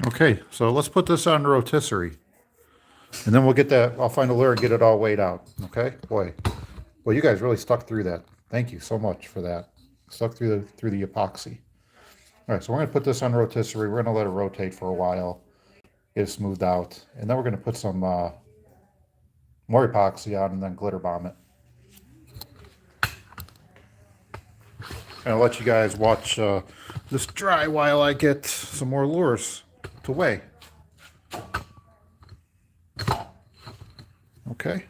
Okay, so let's put this on rotisserie. And then we'll get that, I'll find a lure and get it all weighed out. Okay? Boy. Well, you guys really stuck through that. Thank you so much for that. Stuck through the epoxy. All right, so we're going to put this on rotisserie. We're going to let it rotate for a while, get it smoothed out. And then we're going to put some more epoxy on and then glitter bomb it. And I'll let you guys watch this dry while I get some more lures to weigh. Okay.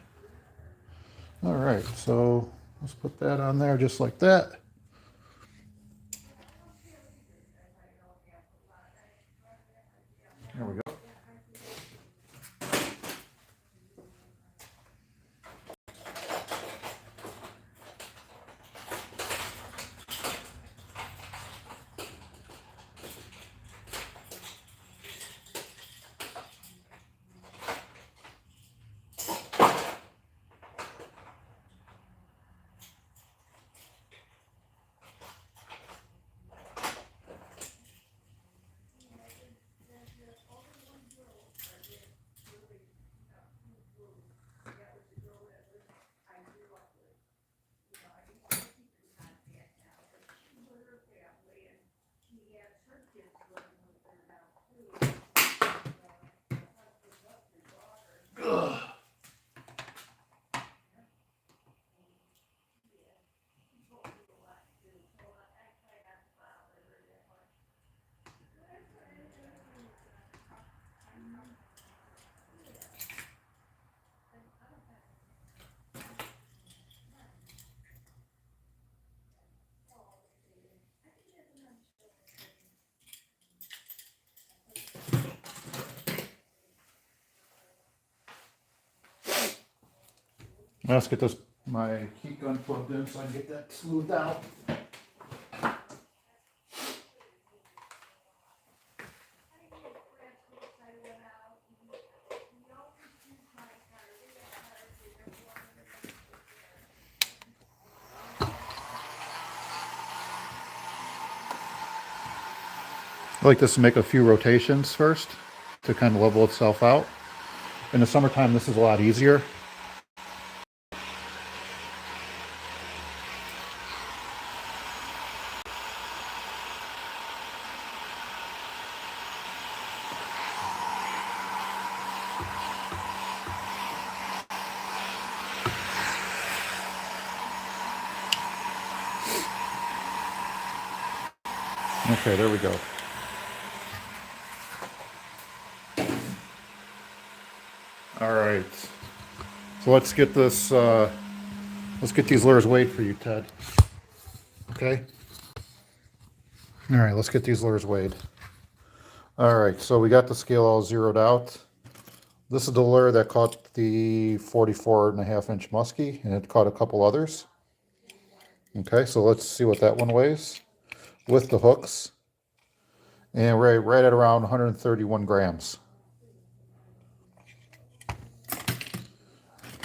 All right, so let's put that on there just like that. There we go. Let's get this my heat gun plugged in so I can get that smoothed out. I like this to make a few rotations first to kind of level itself out. In the summertime, this is a lot easier. Okay, there we go. All right, so let's get this, let's get these lures weighed for you, Ted. Okay? All right, let's get these lures weighed. All right, so we got the scale all zeroed out. This is the lure that caught the 44.5-inch muskie, and it caught a couple others. Okay, so let's see what that one weighs with the hooks. And we're right at around 131 grams.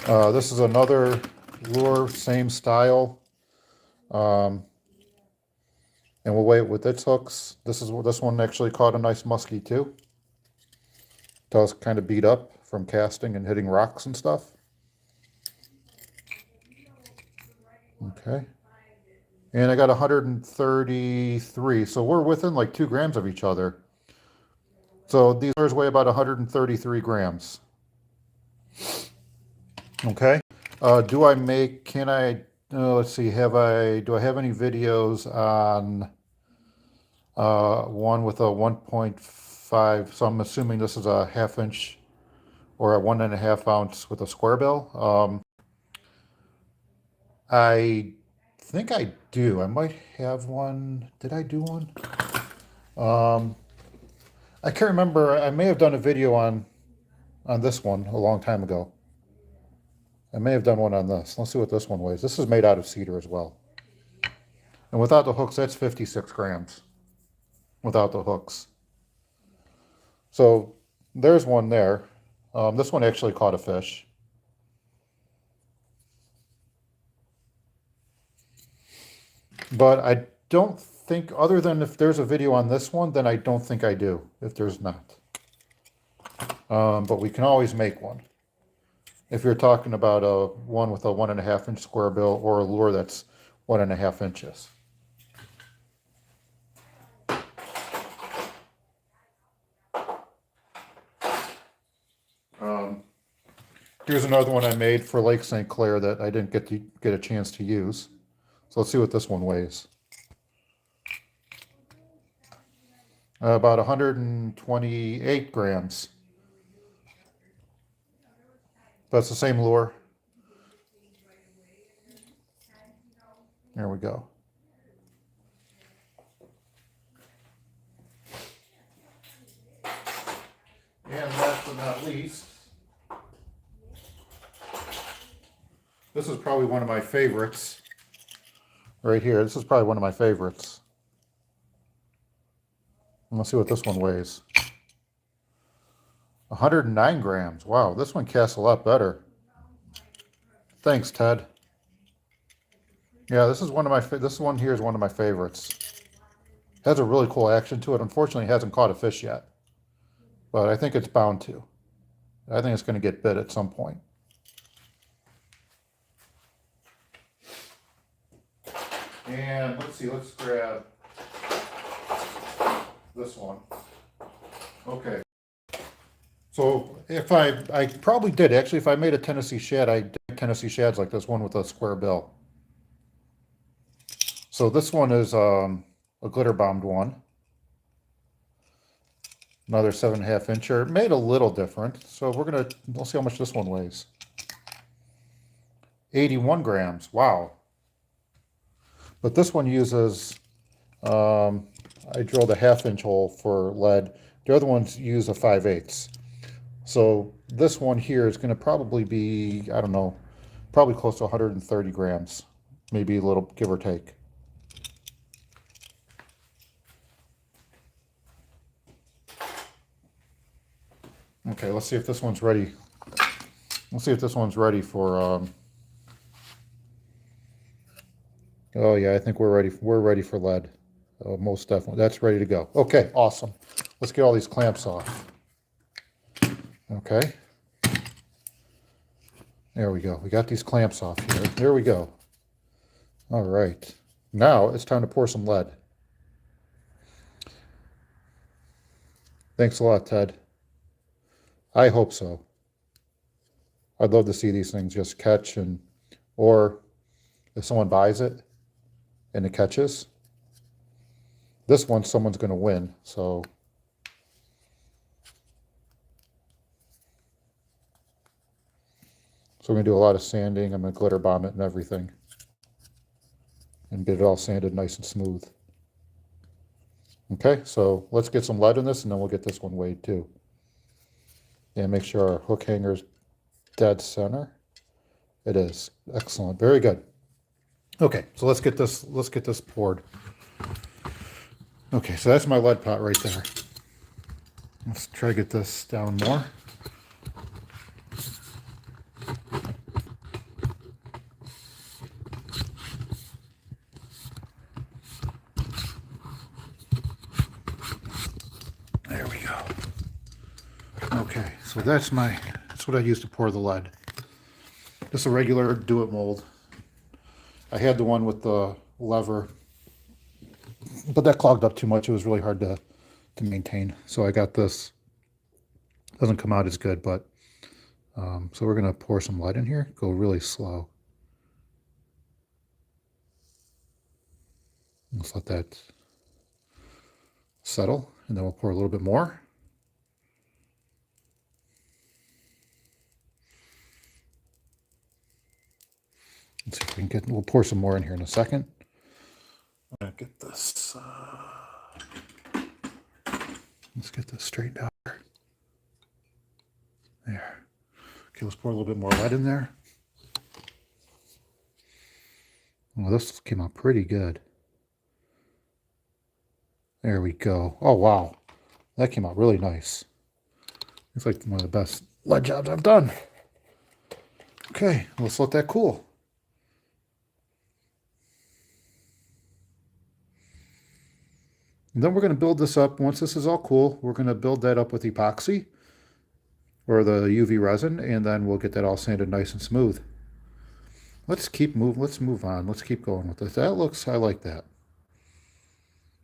This is another lure, same style. And we'll weigh it with its hooks. This one actually caught a nice muskie too. It was kind of beat up from casting and hitting rocks and stuff. Okay. And I got 133, so we're within like 2 grams of each other. So these lures weigh about 133 grams. Okay. Let's see, do I have any videos on one with a 1.5, so I'm assuming this is a 1/2 inch or a 1.5 ounce with a square bill. I think I do. I might have one. Did I do one? I can't remember. I may have done a video on this one a long time ago. I may have done one on this. Let's see what this one weighs. This is made out of cedar as well. And without the hooks, that's 56 grams. Without the hooks. So there's one there. This one actually caught a fish. But I don't think, other than if there's a video on this one, then I don't think I do, if there's not. But we can always make one. If you're talking about a one with a 1.5 inch square bill or a lure that's 1.5 inches. Here's another one I made for Lake St. Clair that I didn't get a chance to use. So let's see what this one weighs. About 128 grams. That's the same lure. There we go. And last but not least, this is probably one of my favorites. Right here, this is probably one of my favorites. Let's see what this one weighs. 109 grams. Wow, this one casts a lot better. Thanks, Ted. Yeah, this is one of my. This one here is one of my favorites. Has a really cool action to it. Unfortunately, it hasn't caught a fish yet, but I think it's bound to. I think it's going to get bit at some point. And let's see. Let's grab this one. Okay. So if I probably did actually, if I made a Tennessee shad, I did Tennessee shads like this one with a square bill. So this one is a glitter bombed one. Another 7.5 incher. Made a little different. So we'll see how much this one weighs. 81 grams. Wow. But this one uses, I drilled a 1/2 inch hole for lead. The other ones use a 5/8. So this one here is going to probably be, I don't know, probably close to 130 grams, maybe a little give or take. Okay, let's see if this one's ready. Let's see if this one's ready for, oh yeah, I think we're ready. We're ready for lead. Most definitely. That's ready to go. Okay, awesome. Let's get all these clamps off. Okay. There we go. We got these clamps off here. There we go. All right. Now it's time to pour some lead. Thanks a lot, Ted. I hope so. I'd love to see these things just catch, and or if someone buys it and it catches, this one someone's going to win. So we're going to do a lot of sanding. I'm going to glitter bomb it and everything and get it all sanded nice and smooth. Okay, so let's get some lead in this, and then we'll get this one weighed too. And make sure our hook hanger's dead center. It is. Excellent. Very good. Okay, so let's get this poured. Okay, so that's my lead pot right there. Let's try to get this down more. There we go. Okay, so that's what I use to pour the lead. Just a regular do-it mold. I had the one with the lever, but that clogged up too much. It was really hard to maintain. So I got this. Doesn't come out as good, but so we're gonna pour some lead in here. Go really slow. Let's let that settle, and then we'll pour a little bit more. Let's see if we can get. We'll pour some more in here in a second. I'm gonna get this. Let's get this straightened out. There. Okay, let's pour a little bit more lead in there. Well, this came out pretty good. There we go. Oh, wow. That came out really nice. It's like one of the best lead jobs I've done. Okay, let's let that cool. And then we're going to build this up. Once this is all cool, we're going to build that up with epoxy or the UV resin, and then we'll get that all sanded nice and smooth. Let's move on. Let's keep going with this. That looks, I like that.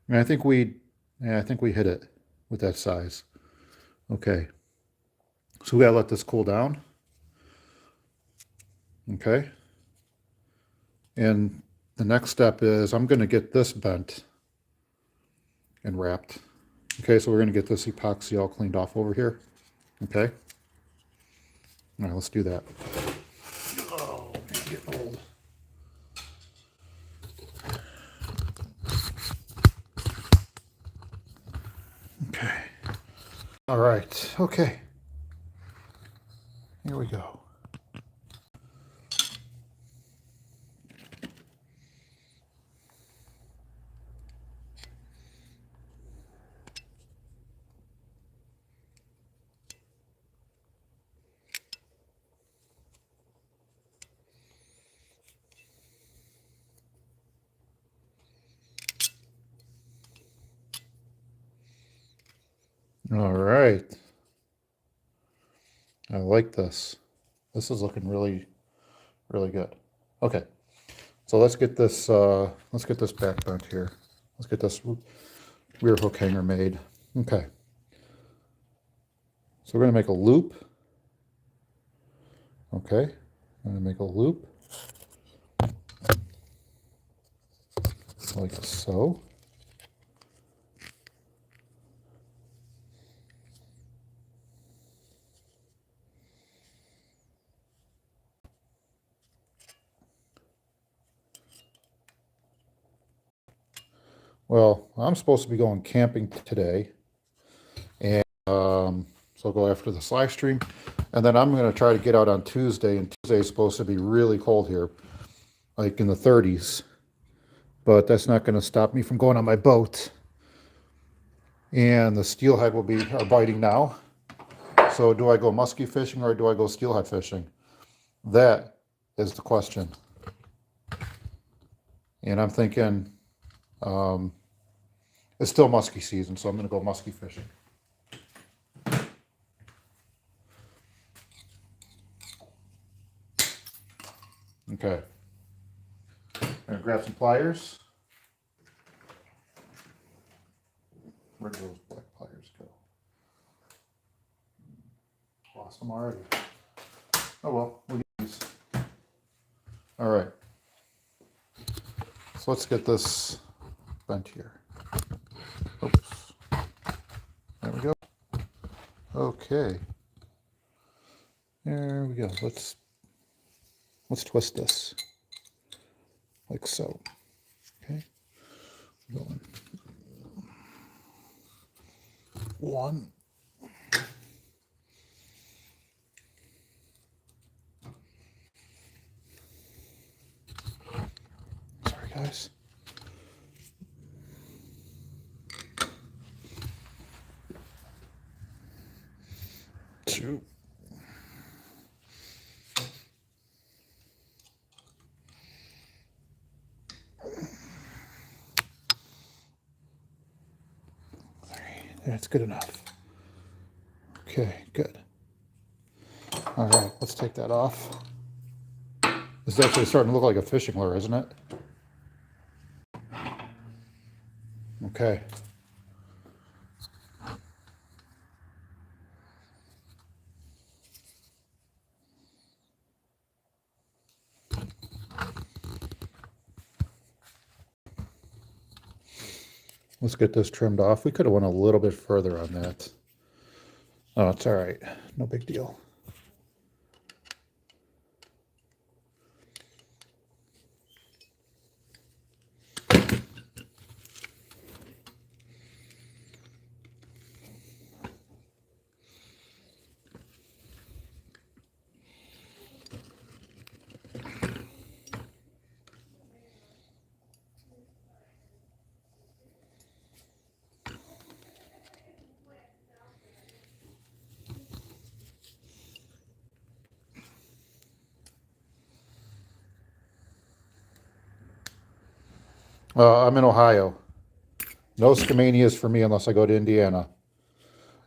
And I think we hit it with that size. Okay. So we gotta let this cool down. Okay. And the next step is I'm gonna get this bent and wrapped. Okay, so we're gonna get this epoxy all cleaned off over here. Okay. All right, let's do that. Oh, man, getting old. Okay. All right. Okay. Here we go. All right. I like this. This is looking really, really good. Okay. So let's get this back bent here. Let's get this rear hook hanger made. Okay. So we're going to make a loop. Okay. I'm going to make a loop. Like so. Well, I'm supposed to be going camping today, and so I'll go after this live stream. And then I'm going to try to get out on Tuesday, and Tuesday is supposed to be really cold here, like in the 30s. But that's not going to stop me from going on my boat. And the steelhead are biting now. So do I go musky fishing or do I go steelhead fishing? That is the question. And I'm thinking it's still musky season, so I'm going to go musky fishing. Okay. I'm going to grab some pliers. Where do those black pliers go? Lost them already. Oh well, we'll use these. All right. So let's get this bent here. Oops. There we go. Okay. There we go. Let's twist this like so. Okay. Going. One. Sorry, guys. Two. That's good enough. Okay, good. All right, let's take that off. This is actually starting to look like a fishing lure, isn't it? Okay. Let's get this trimmed off. We could have went a little bit further on that. Oh, it's all right. No big deal. I'm in Ohio. No Skamanias for me unless I go to Indiana.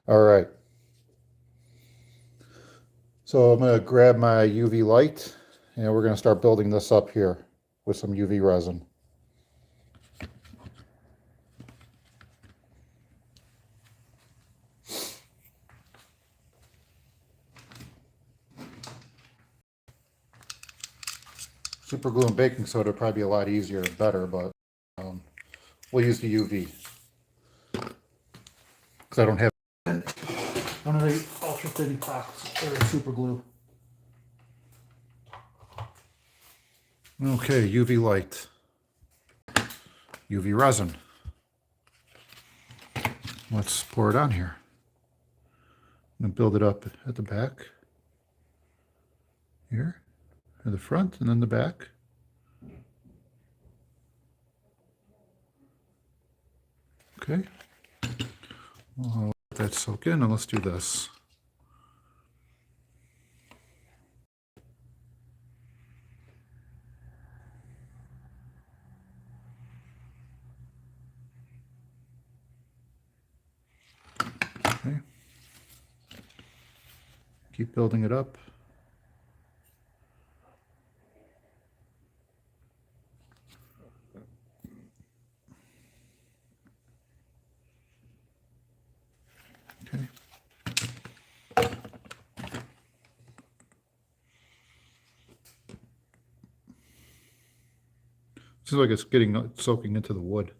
All right. So I'm going to grab my UV light and we're going to start building this up here with some UV resin. Super glue and baking soda would probably be a lot easier and better, but we'll use the UV. Because I don't have one of the ultra thin epoxy or super glue. Okay, UV light. UV resin. Let's pour it on here. And build it up at the back. Here. At the front and then the back. Okay. I'll let that soak in and let's do this. Okay. Keep building it up. Okay. Seems like it's soaking into the wood.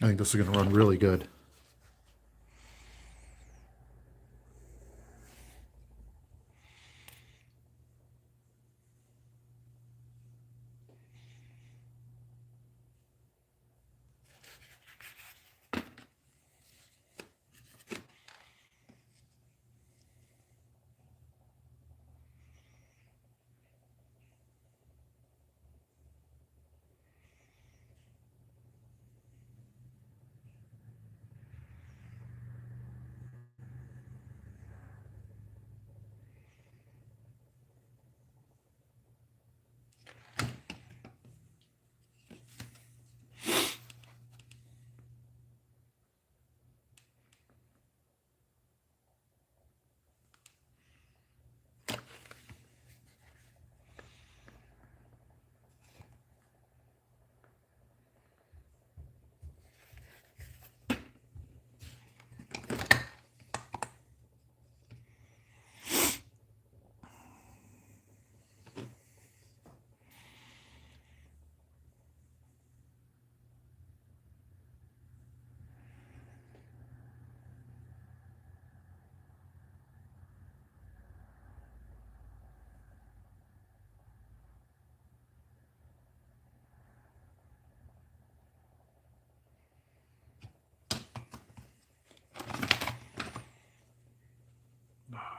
I think this is going to run really good.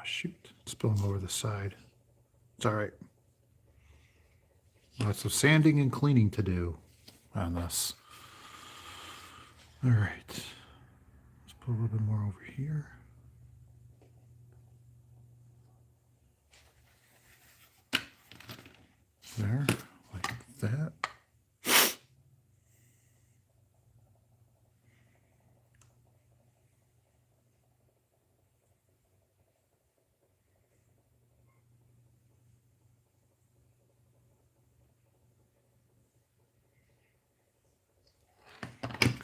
shoot, spilling over the side. It's all right. Lots of sanding and cleaning to do on this. All right. Let's put a little bit more over here. There, like that.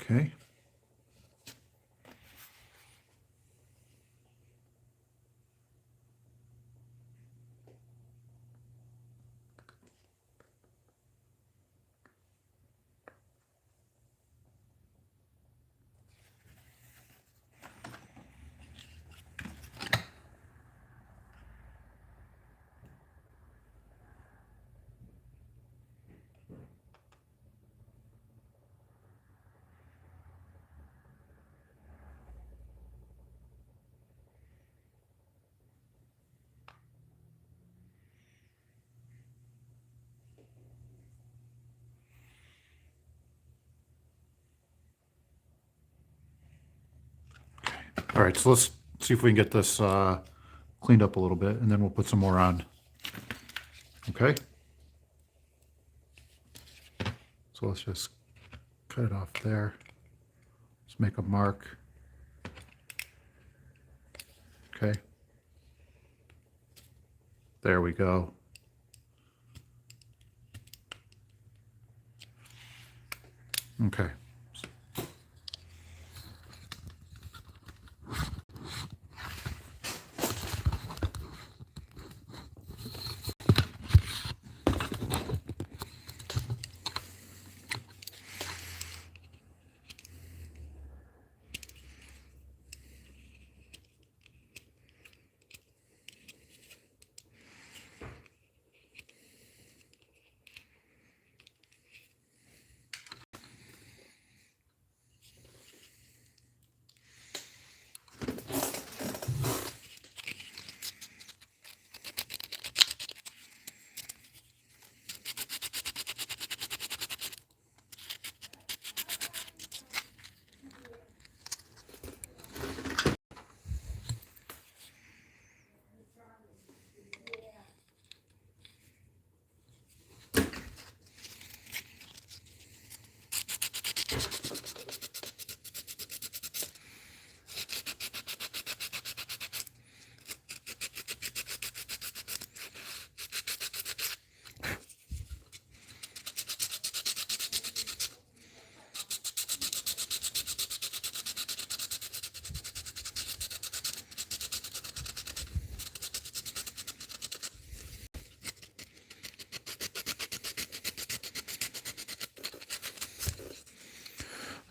Okay. All right, so let's see if we can get this cleaned up a little bit, and then we'll put some more on. Okay? So let's just cut it off there. Let's make a mark. Okay. There we go. Okay.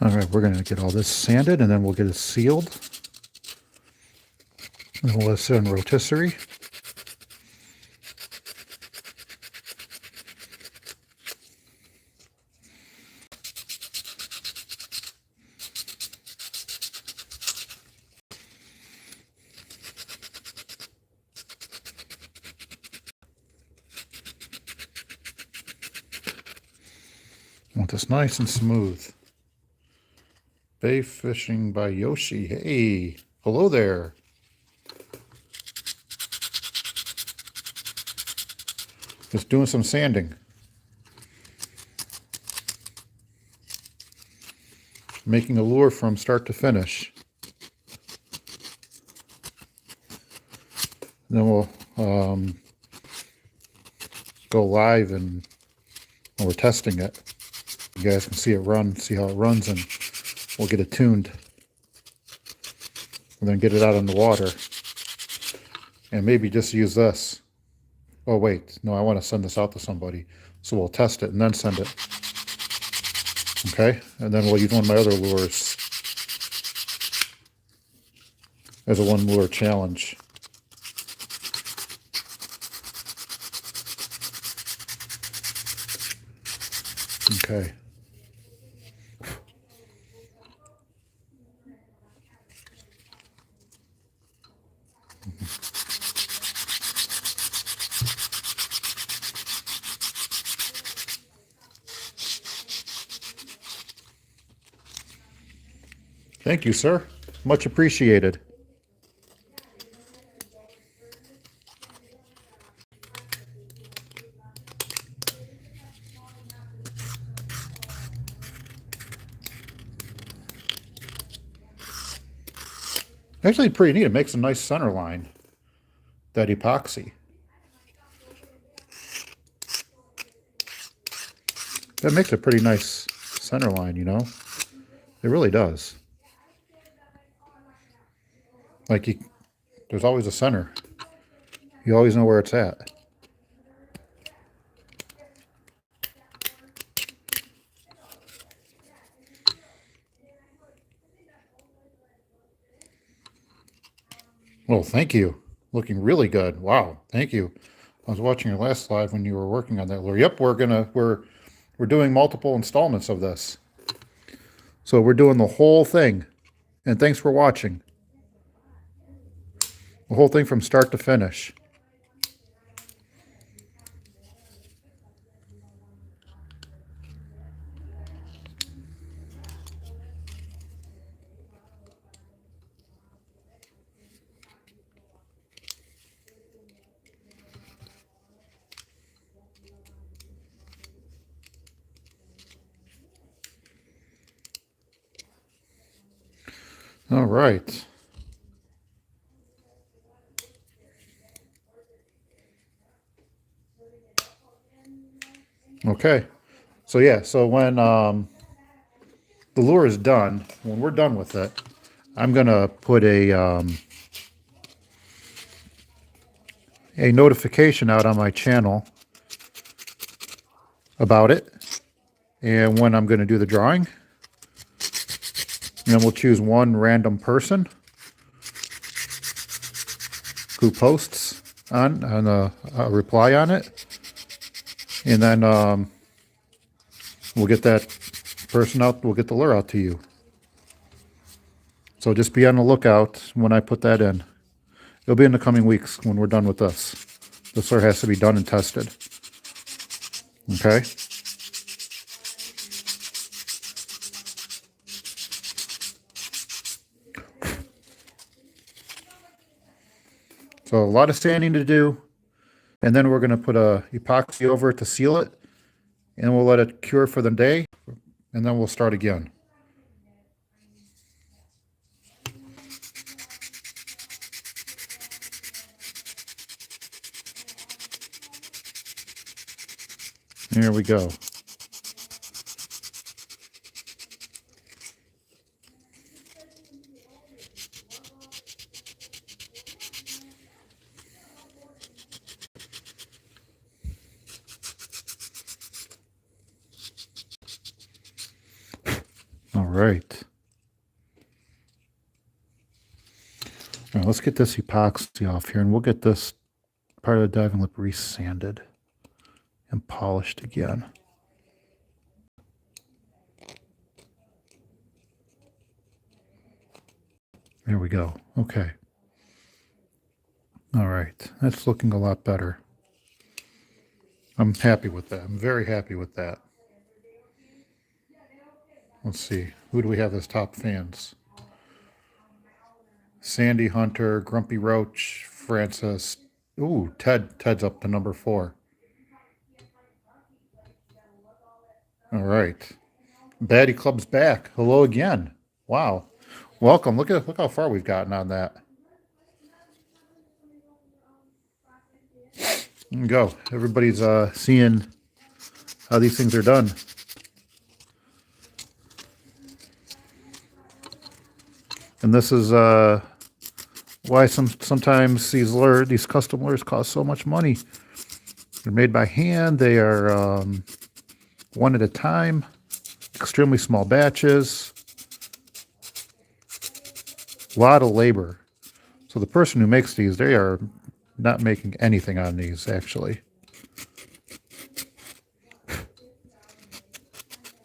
All right, we're going to get all this sanded, and then we'll get it sealed. And we'll let it sit in rotisserie. I want this nice and smooth. Bay Fishing by Yoshi. Hey, hello there. Just doing some sanding. Making a lure from start to finish. Then we'll go live and we're testing it. You guys can see it run, see how it runs, and we'll get it tuned. And then get it out in the water. And maybe just use this. Oh wait, no, I want to send this out to somebody. So we'll test it and then send it. Okay, and then we'll use one of my other lures as a one lure challenge. Okay. Thank you, sir. Much appreciated. Actually, pretty neat. It makes a nice center line, that epoxy. That makes a pretty nice center line, you know? It really does. Like, there's always a center. You always know where it's at. Well, thank you. Looking really good. Wow, thank you. I was watching your last live when you were working on that lure. Yep, we're doing multiple installments of this. So we're doing the whole thing. And thanks for watching. The whole thing from start to finish. All right. Okay. So yeah, so when the lure is done, when we're done with it, I'm gonna put a notification out on my channel about it, and when I'm going to do the drawing, and then we'll choose one random person who posts on a reply on it, and then we'll get that person out. We'll get the lure out to you. So just be on the lookout when I put that in. It'll be in the coming weeks when we're done with this. This lure has to be done and tested. Okay. So a lot of sanding to do, and then we're going to put a epoxy over it to seal it, and we'll let it cure for the day, and then we'll start again. Here we go. All right. Now let's get this epoxy off here, and we'll get this part of the diving lip resanded and polished again. There we go. Okay. All right. That's looking a lot better. I'm happy with that. I'm very happy with that. Let's see. Who do we have as top fans? Sandy Hunter, Grumpy Roach, Francis. Ooh, Ted. Ted's up to number 4. All right. Baddie Club's back. Hello again. Wow. Welcome. Look how far we've gotten on that. There we go. Everybody's seeing how these things are done. And this is why sometimes these custom lures cost so much money. They're made by hand. They are one at a time, extremely small batches, a lot of labor. So the person who makes these, they are not making anything on these, actually.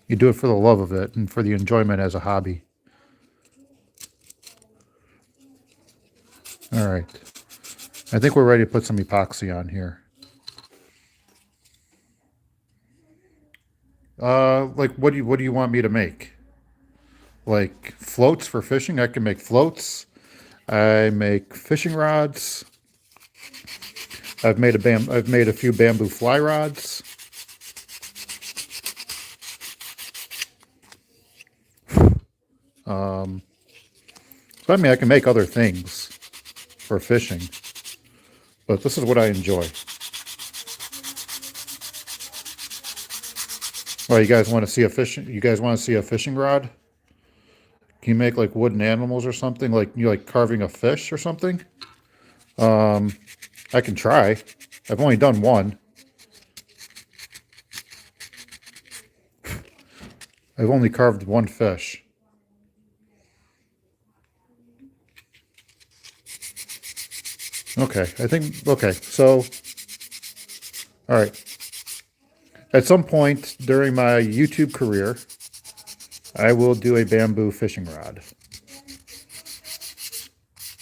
You do it for the love of it and for the enjoyment as a hobby. All right. I think we're ready to put some epoxy on here. Like, what do you want me to make? like floats for fishing. I can make floats. I make fishing rods. I've made a few bamboo fly rods. So I mean, I can make other things for fishing, but this is what I enjoy. Oh, you guys want to see a fishing? You guys want to see a fishing rod? Can you make like wooden animals or something? Like you like carving a fish or something? I can try. I've only done one. I've only carved one fish. Okay, I think, okay, so, all right. At some point during my YouTube career, I will do a bamboo fishing rod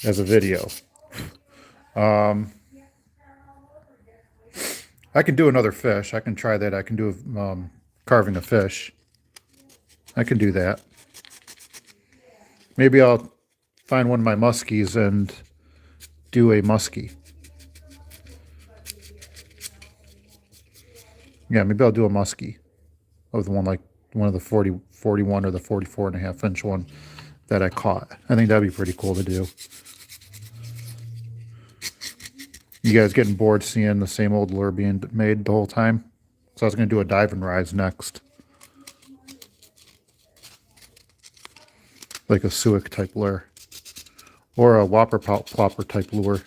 as a video. I can do another fish. I can try that. I can do carving a fish. I can do that. Maybe I'll find one of my muskies and do a muskie. Yeah, maybe I'll do a muskie of the one like one of the 41 or the 44.5 inch one that I caught. I think that'd be pretty cool to do. You guys getting bored seeing the same old lure being made the whole time? So I was going to do a dive and rise next. Like a Suic type lure. Or a whopper plopper type lure.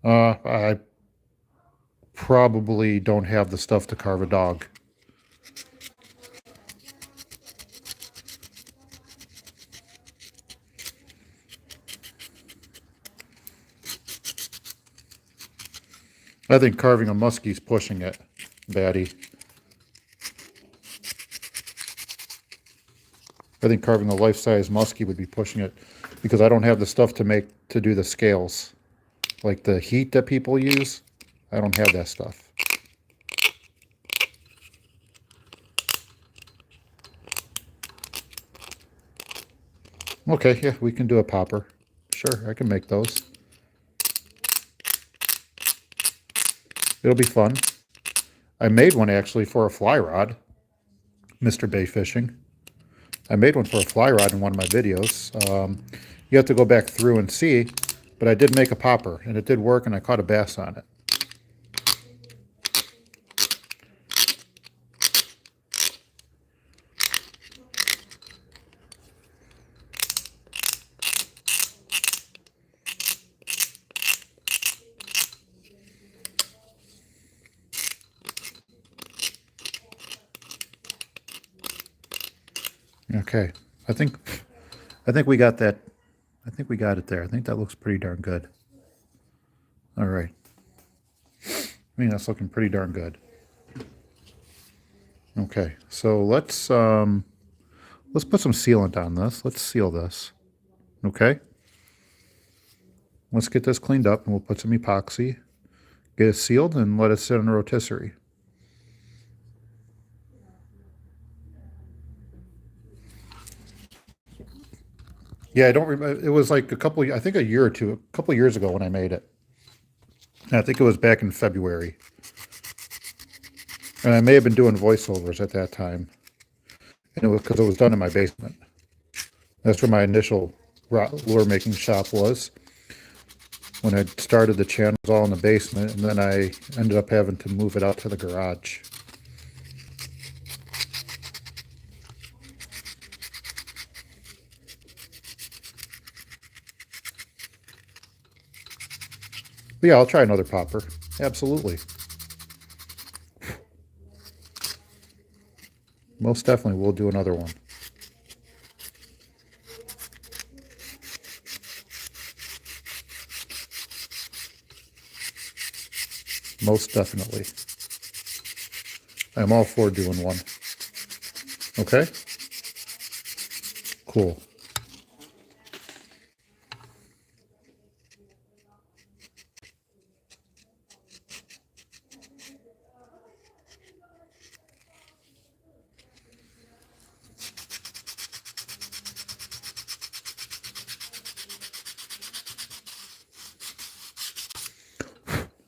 I probably don't have the stuff to carve a dog. I think carving a muskie's pushing it, baddie. I think carving a life-size muskie would be pushing it because I don't have the stuff to do the scales. Like the heat that people use, I don't have that stuff. Okay, yeah, we can do a popper. Sure, I can make those. It'll be fun. I made one actually for a fly rod, Mr. Bay Fishing. I made one for a fly rod in one of my videos. You have to go back through and see, but I did make a popper, and it did work, and I caught a bass on it. Okay, I think we got that. I think we got it there. I think that looks pretty darn good. All right. I mean, that's looking pretty darn good. Okay, so let's put some sealant on this. Let's seal this. Okay. Let's get this cleaned up, and we'll put some epoxy, get it sealed, and let it sit on a rotisserie. Yeah, I don't remember. It was like I think a year or two, a couple of years ago when I made it. And I think it was back in February. And I may have been doing voiceovers at that time. And it was because it was done in my basement. That's where my initial lure making shop was. When I started the channel, it was all in the basement, and then I ended up having to move it out to the garage. But yeah, I'll try another popper. Absolutely. Most definitely, we'll do another one. Most definitely. I'm all for doing one. Okay? Cool.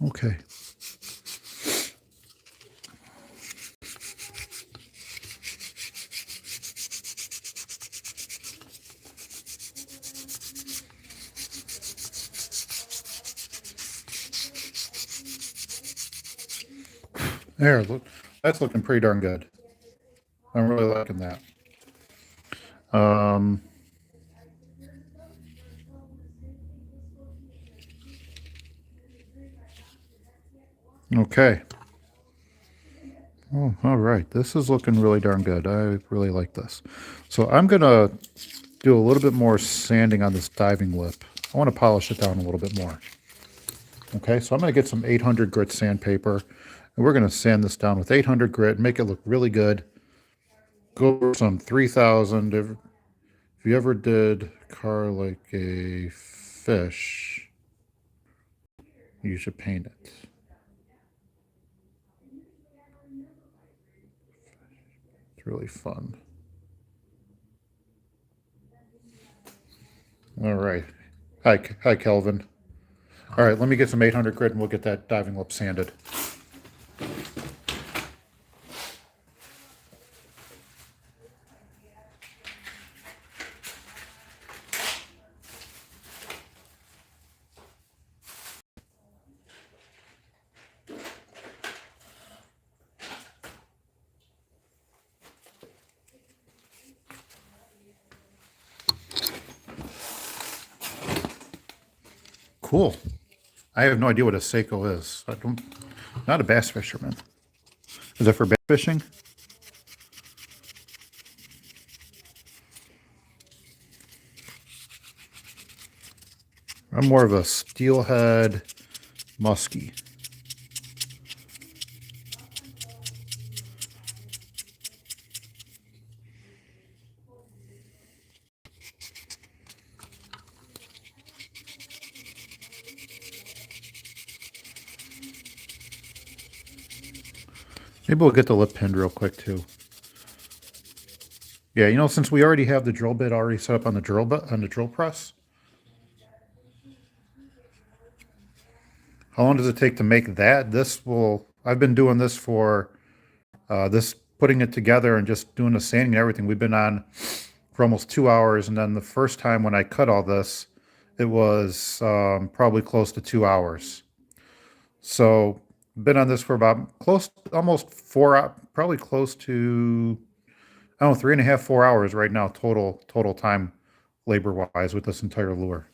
Okay. There, look, that's looking pretty darn good. I'm really liking that. Okay. Oh, all right. This is looking really darn good. I really like this. So I'm going to do a little bit more sanding on this diving lip. I want to polish it down a little bit more. Okay, so I'm going to get some 800 grit sandpaper, and we're going to sand this down with 800 grit, make it look really good. Go over some 3000. If you ever did car like a fish, you should paint it. It's really fun. All right. Hi, Kelvin. All right, let me get some 800 grit and we'll get that diving lip sanded. Cool. I have no idea what a Seiko is. Not a bass fisherman. Is it for bass fishing? I'm more of a steelhead musky. Maybe we'll get the lip pinned real quick too. Yeah, you know, since we already have the drill bit already set up on the drill press, how long does it take to make that? I've been doing this for putting it together and just doing the sanding and everything. We've been on for almost 2 hours, and then the first time when I cut all this, it was probably close to 2 hours. So been on this for about almost 4 hours, probably close to, I don't know, 3.5, 4 hours right now total time labor wise with this entire lure.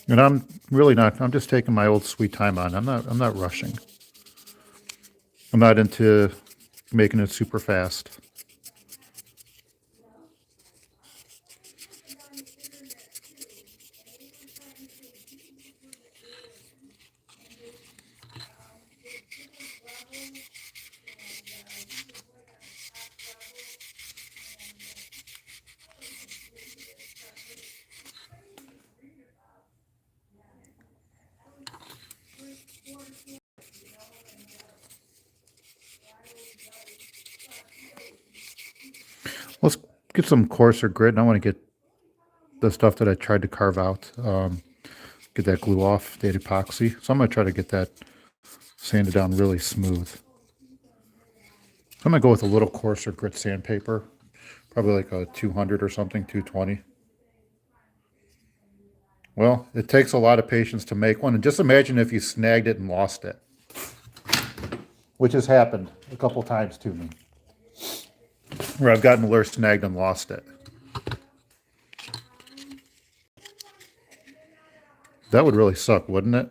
And I'm really not. I'm just taking my old sweet time on. I'm not rushing. I'm not into making it super fast. Let's get some coarser grit. And I want to get the stuff that I tried to carve out. Get that glue off, the epoxy. So I'm going to try to get that sanded down really smooth. I'm going to go with a little coarser grit sandpaper. Probably like a 200 or something, 220. Well, it takes a lot of patience to make one. And just imagine if you snagged it and lost it. Which has happened a couple times to me. Where I've gotten a lure snagged and lost it. That would really suck, wouldn't it?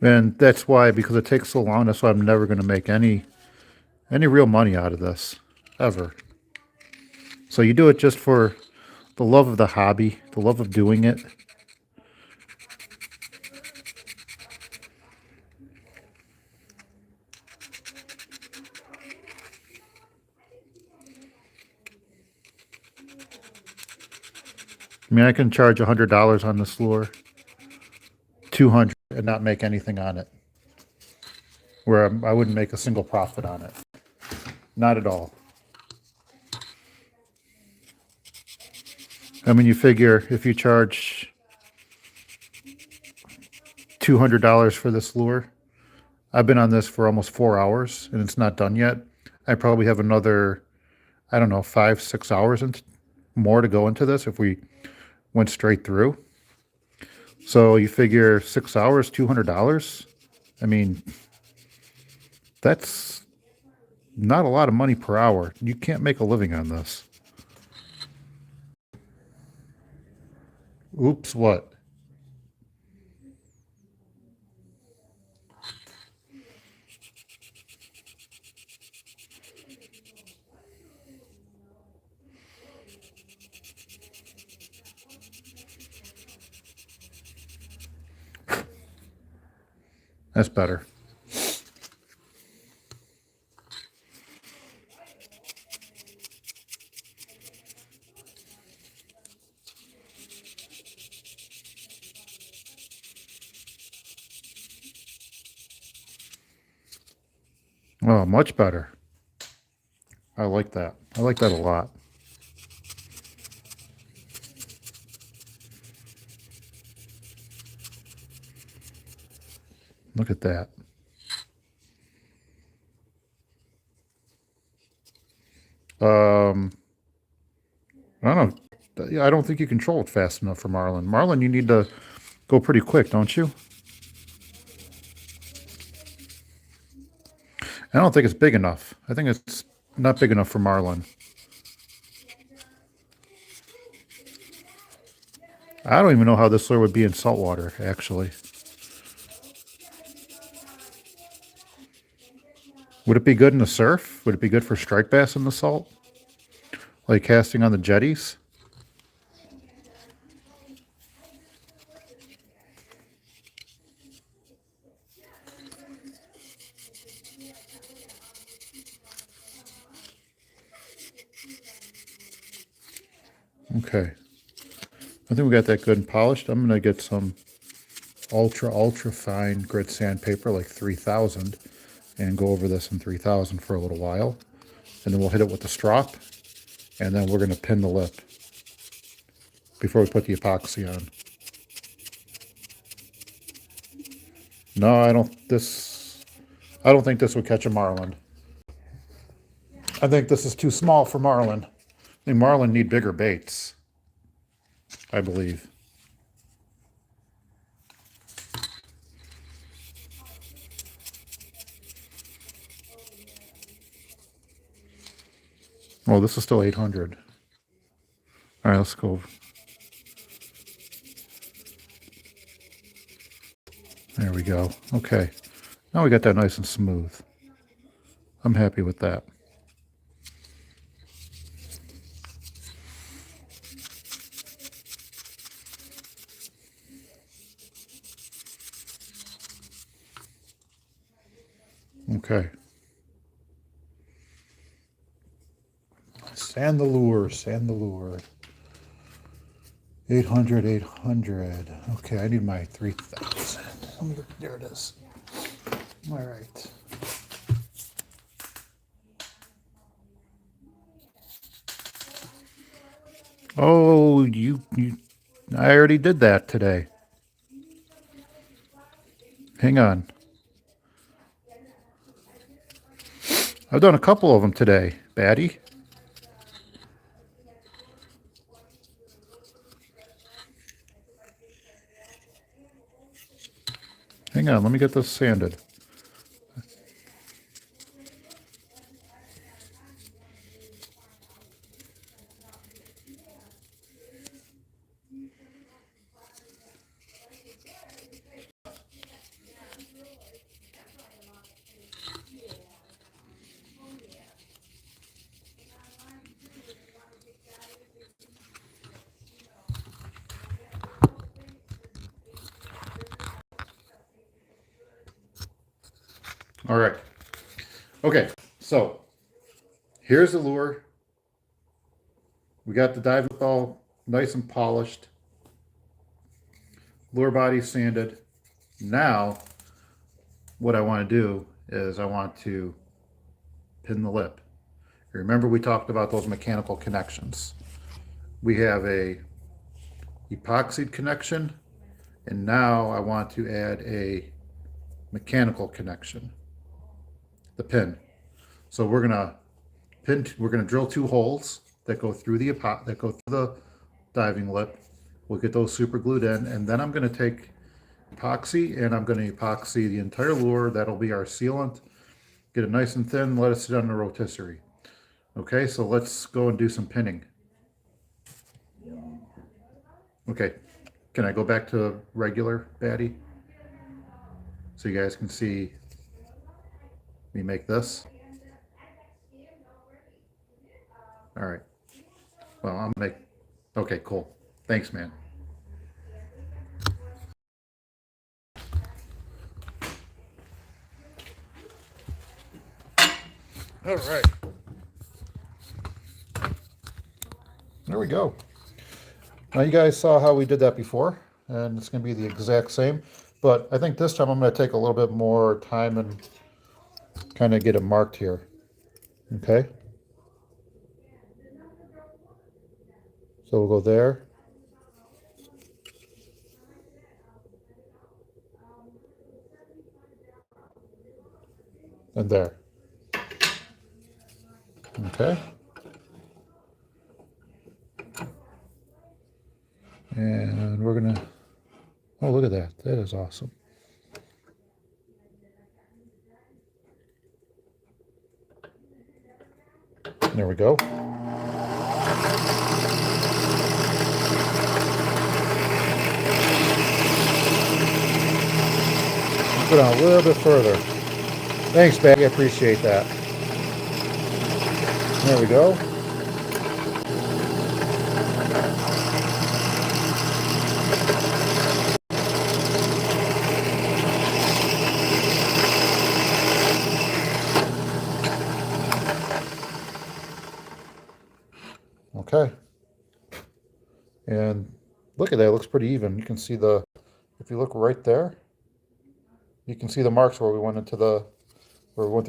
And that's why, because it takes so long, that's why I'm never going to make any real money out of this, ever. So you do it just for the love of the hobby, the love of doing it. I mean, I can charge $100 on this lure, 200 and not make anything on it. Where I wouldn't make a single profit on it. Not at all. I mean, you figure if you charge $200 for this lure, I've been on this for almost 4 hours and it's not done yet. I probably have another, I don't know, 5-6 hours more to go into this if we went straight through. So you figure 6 hours, $200. I mean, that's not a lot of money per hour. You can't make a living on this. Oops, what? That's better. Oh, much better. I like that. I like that a lot. Look at that. I don't know. I don't think you control it fast enough for marlin. Marlin, you need to go pretty quick, don't you? I don't think it's big enough. I think it's not big enough for marlin. I don't even know how this lure would be in saltwater, actually. Would it be good in the surf? Would it be good for striped bass in the salt? Like casting on the jetties? Okay. I think we got that good and polished. I'm going to get some ultra fine grit sandpaper, like 3000, and go over this in 3000 for a little while. And then we'll hit it with the strop, and then we're going to pin the lip before we put the epoxy on. No, I don't think this would catch a marlin. I think this is too small for marlin. I think marlin need bigger baits, I believe. Oh, this is still 800. All right, let's go. There we go. Okay. Now we got that nice and smooth. I'm happy with that. Okay. Sand the lure, sand the lure. 800, 800. Okay, I need my 3000. There it is. All right. Oh, I already did that today. Hang on. I've done a couple of them today, Batty. Hang on, let me get this sanded. All right. Okay, so here's the lure. We got the diving ball nice and polished. Lure body sanded. Now, what I want to do is I want to pin the lip. Remember we talked about those mechanical connections. We have a epoxied connection, and now I want to add a mechanical connection, the pin. So we're gonna drill 2 holes that go through the diving lip. We'll get those super glued in, and then I'm gonna take epoxy and I'm gonna epoxy the entire lure. That'll be our sealant. Get it nice and thin, let it sit on the rotisserie. Okay, so let's go and do some pinning. Okay, can I go back to regular baddie? So you guys can see me make this. All right. Well, I'm gonna make, okay, cool. Thanks, man. All right. There we go. Now you guys saw how we did that before, and it's going to be the exact same, but I think this time I'm going to take a little bit more time and kind of get it marked here. Okay. So we'll go there. And there. Okay. And we're going to, oh, look at that. That is awesome. There we go. Put on a little bit further. Thanks, Bag. I appreciate that. There we go. Okay. And look at that, it looks pretty even. You can see the, if you look right there, you can see the marks where we went through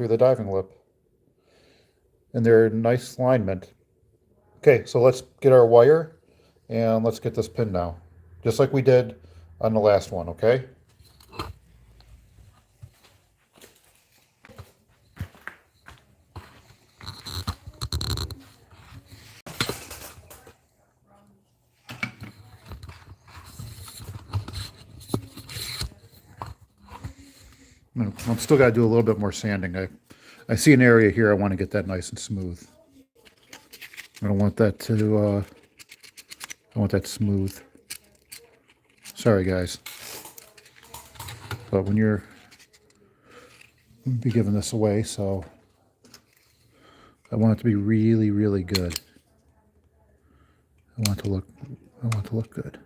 the diving lip. And they're nice alignment. Okay, so let's get our wire and let's get this pinned now. Just like we did on the last one, okay? I'm still got to do a little bit more sanding. I see an area here I want to get that nice and smooth. I don't want that to, I want that smooth. Sorry, guys. But when you're, I'm be giving this away, so I want it to be really, really good. I want it to look good.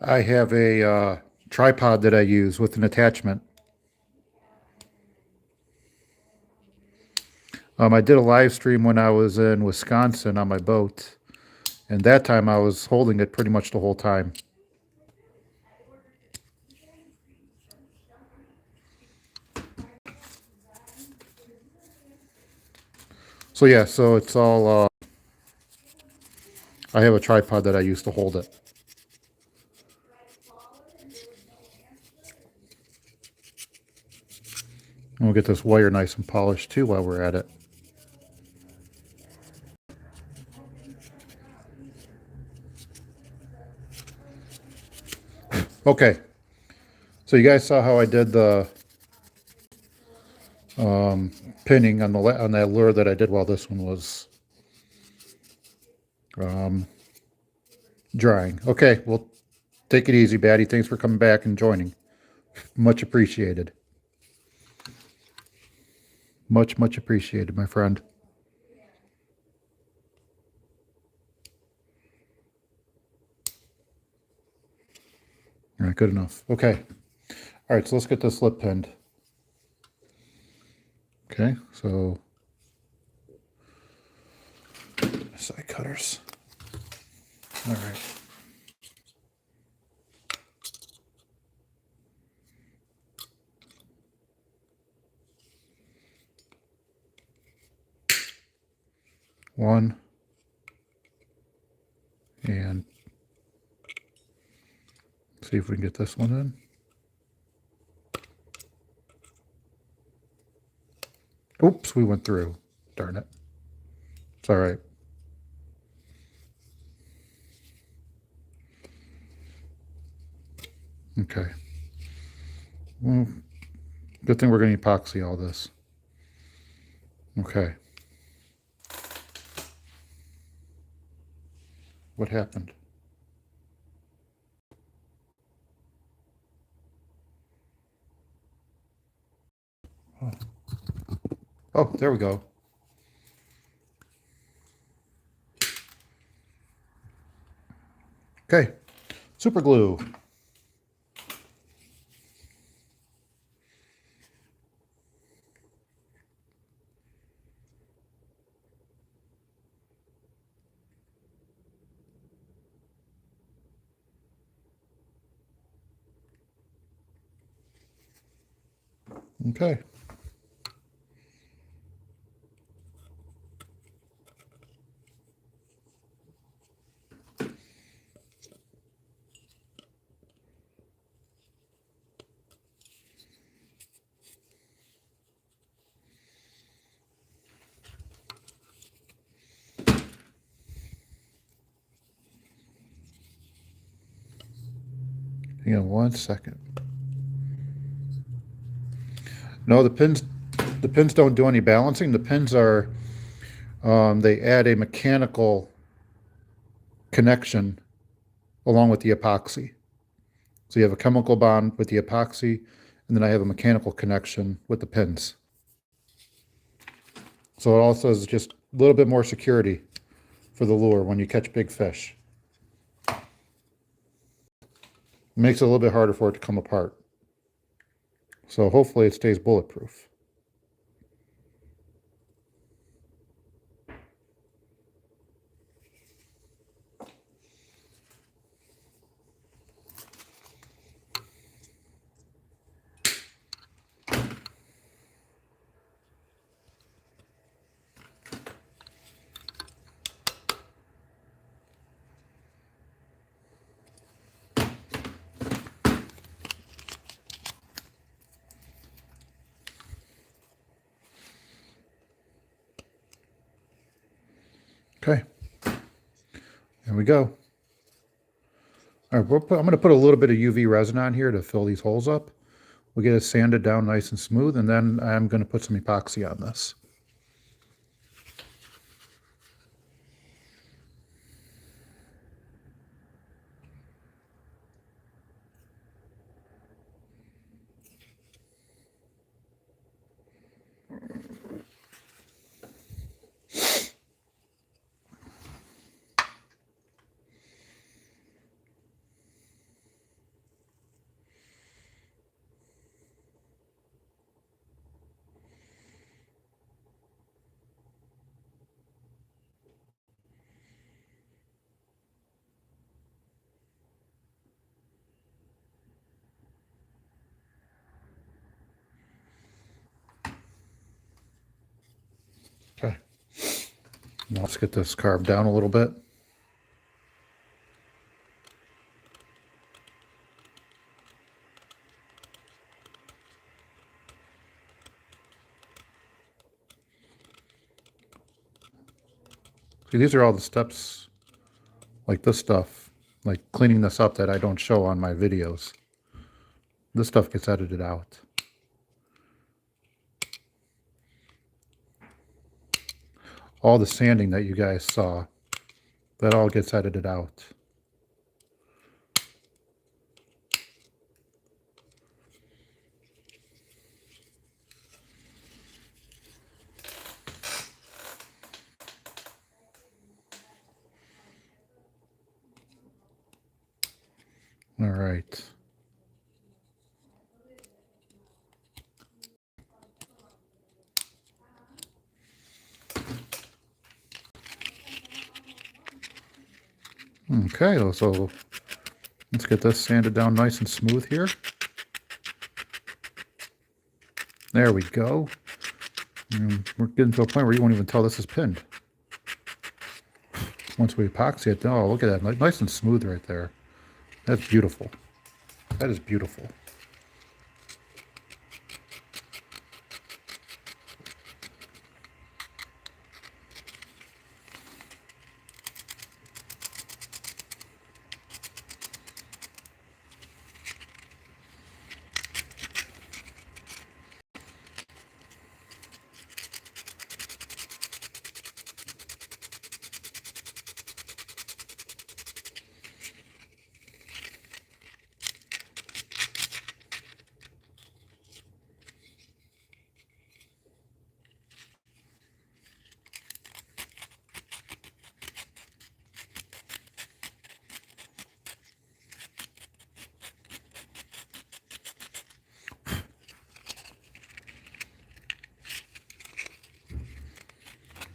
I have a tripod that I use with an attachment. I did a live stream when I was in Wisconsin on my boat, and that time I was holding it pretty much the whole time. So yeah, so it's all, I have a tripod that I use to hold it. And we'll get this wire nice and polished too while we're at it. Okay, So you guys saw how I did the pinning on that lure that I did while this one was drying. Okay, well, take it easy, Batty. Thanks for coming back and joining. Much appreciated. Much, much appreciated, my friend. All right, good enough. Okay. All right, so let's get this lip pinned. Okay, so side cutters. All right. One. And see if we can get this one in. Oops, we went through. Darn it. It's all right. Okay. Well, good thing we're going to epoxy all this. Okay. What happened? Oh, there we go. Okay. Super glue. Okay. Hang on 1 second. No, the pins don't do any balancing. The pins are, they add a mechanical connection along with the epoxy. So you have a chemical bond with the epoxy, and then I have a mechanical connection with the pins. So it also is just a little bit more security for the lure when you catch big fish. It makes it a little bit harder for it to come apart. So hopefully it stays bulletproof. Okay, there we go. All right, I'm going to put a little bit of UV resin on here to fill these holes up. We'll get it sanded down nice and smooth, and then I'm going to put some epoxy on this. Okay, now let's get this carved down a little bit. See, these are all the steps, like this stuff, like cleaning this up that I don't show on my videos. This stuff gets edited out. All the sanding that you guys saw, that all gets edited out. All right. Okay, so let's get this sanded down nice and smooth here. There we go. And we're getting to a point where you won't even tell this is pinned. Once we epoxy it, oh, look at that. Nice and smooth right there. That's beautiful. That is beautiful.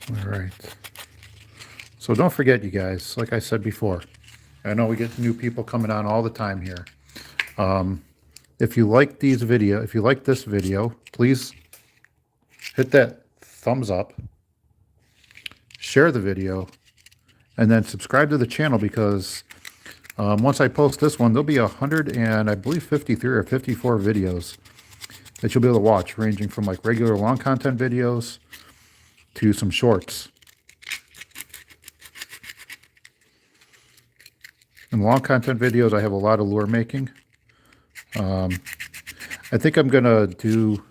All right. So don't forget, you guys, like I said before, I know we get new people coming on all the time here. If you like this video, please hit that thumbs up, share the video, and then subscribe to the channel, because once I post this one, there'll be 100 and I believe 53 or 54 videos that you'll be able to watch, ranging from like regular long content videos to some shorts. In long content videos, I have a lot of lure making. I think I'm going to do,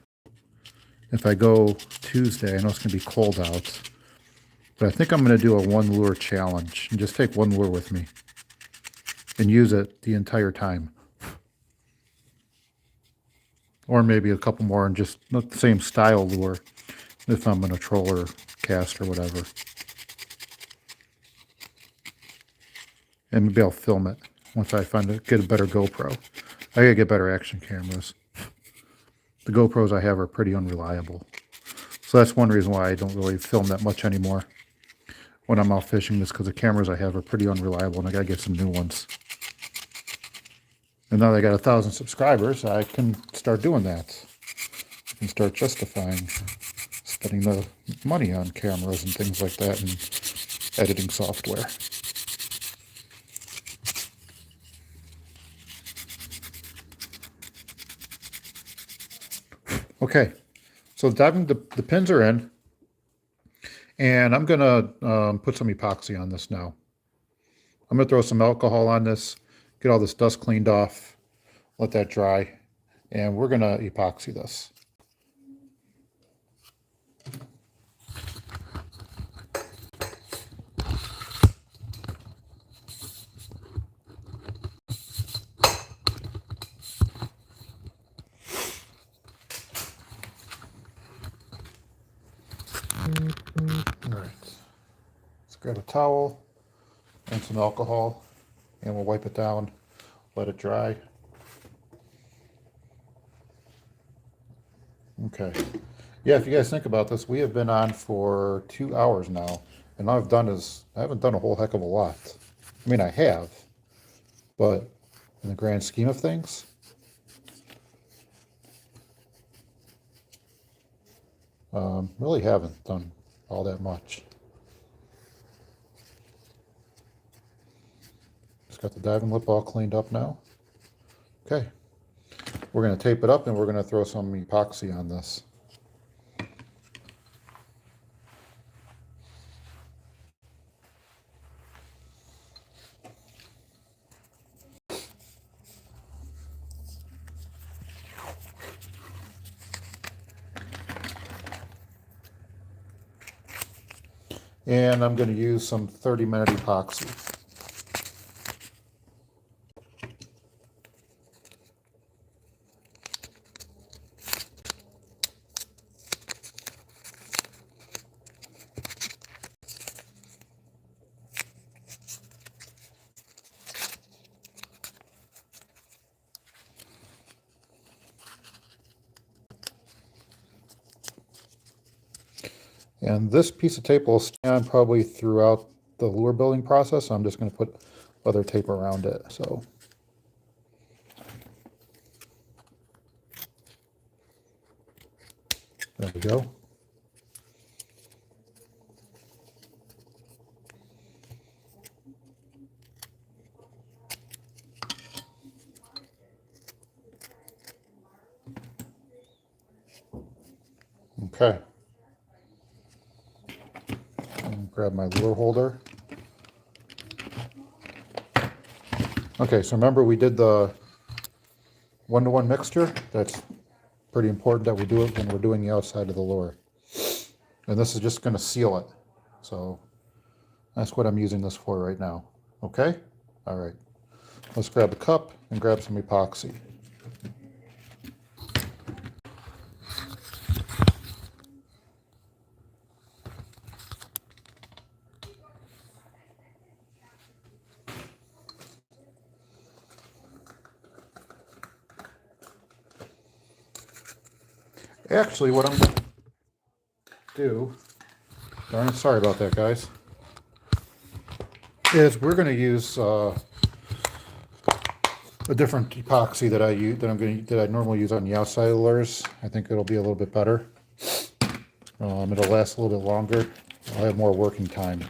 if I go Tuesday, I know it's going to be cold out, but I think I'm going to do a one lure challenge and just take one lure with me and use it the entire time. Or maybe a couple more and just not the same style lure if I'm in a troll or cast or whatever. And maybe I'll film it once I get a better GoPro. I gotta get better action cameras. The GoPros I have are pretty unreliable. So that's one reason why I don't really film that much anymore when I'm out fishing, is because the cameras I have are pretty unreliable and I gotta get some new ones. And now that I got 1,000 subscribers, I can start doing that. I can start justifying spending the money on cameras and things like that and editing software. Okay, so the pins are in, and I'm gonna put some epoxy on this now. I'm gonna throw some alcohol on this, get all this dust cleaned off, let that dry, and we're gonna epoxy this. All right, let's grab a towel and some alcohol, and we'll wipe it down, let it dry. Okay. Yeah, if you guys think about this, we have been on for 2 hours now, and all I've done is, I haven't done a whole heck of a lot. I mean, I have, but in the grand scheme of things, really haven't done all that much. Just got the diving lip all cleaned up now. Okay. We're going to tape it up and we're going to throw some epoxy on this. And I'm going to use some 30-minute epoxy. And this piece of tape will stay on probably throughout the lure building process. So I'm just going to put other tape around it. So there we go. Okay. Grab my lure holder. Okay, so remember we did the 1-to-1 mixture. That's pretty important that we do it when we're doing the outside of the lure. And this is just going to seal it. So that's what I'm using this for right now. Okay? All right. Let's grab a cup and grab some epoxy. Actually, what I'm going to do, darn it, sorry about that, guys, is we're going to use a different epoxy that I normally use on the outside of the lures. I think it'll be a little bit better. It'll last a little bit longer. I'll have more working time.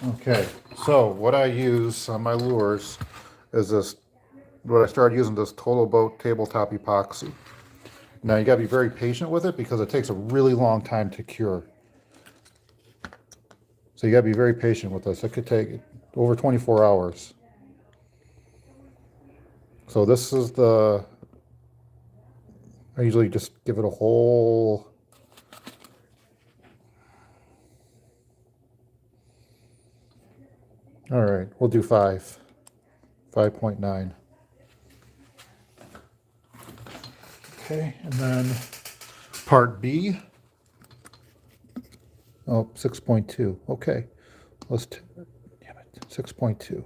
Okay, so what I use on my lures is what I started using, this Total Boat tabletop epoxy. Now you gotta be very patient with it because it takes a really long time to cure. So you gotta be very patient with this. It could take over 24 hours. So this is I usually just give it a whole, all right, we'll do 5.9. Okay, and then part B, 6.2. Okay, damn it, 6.2.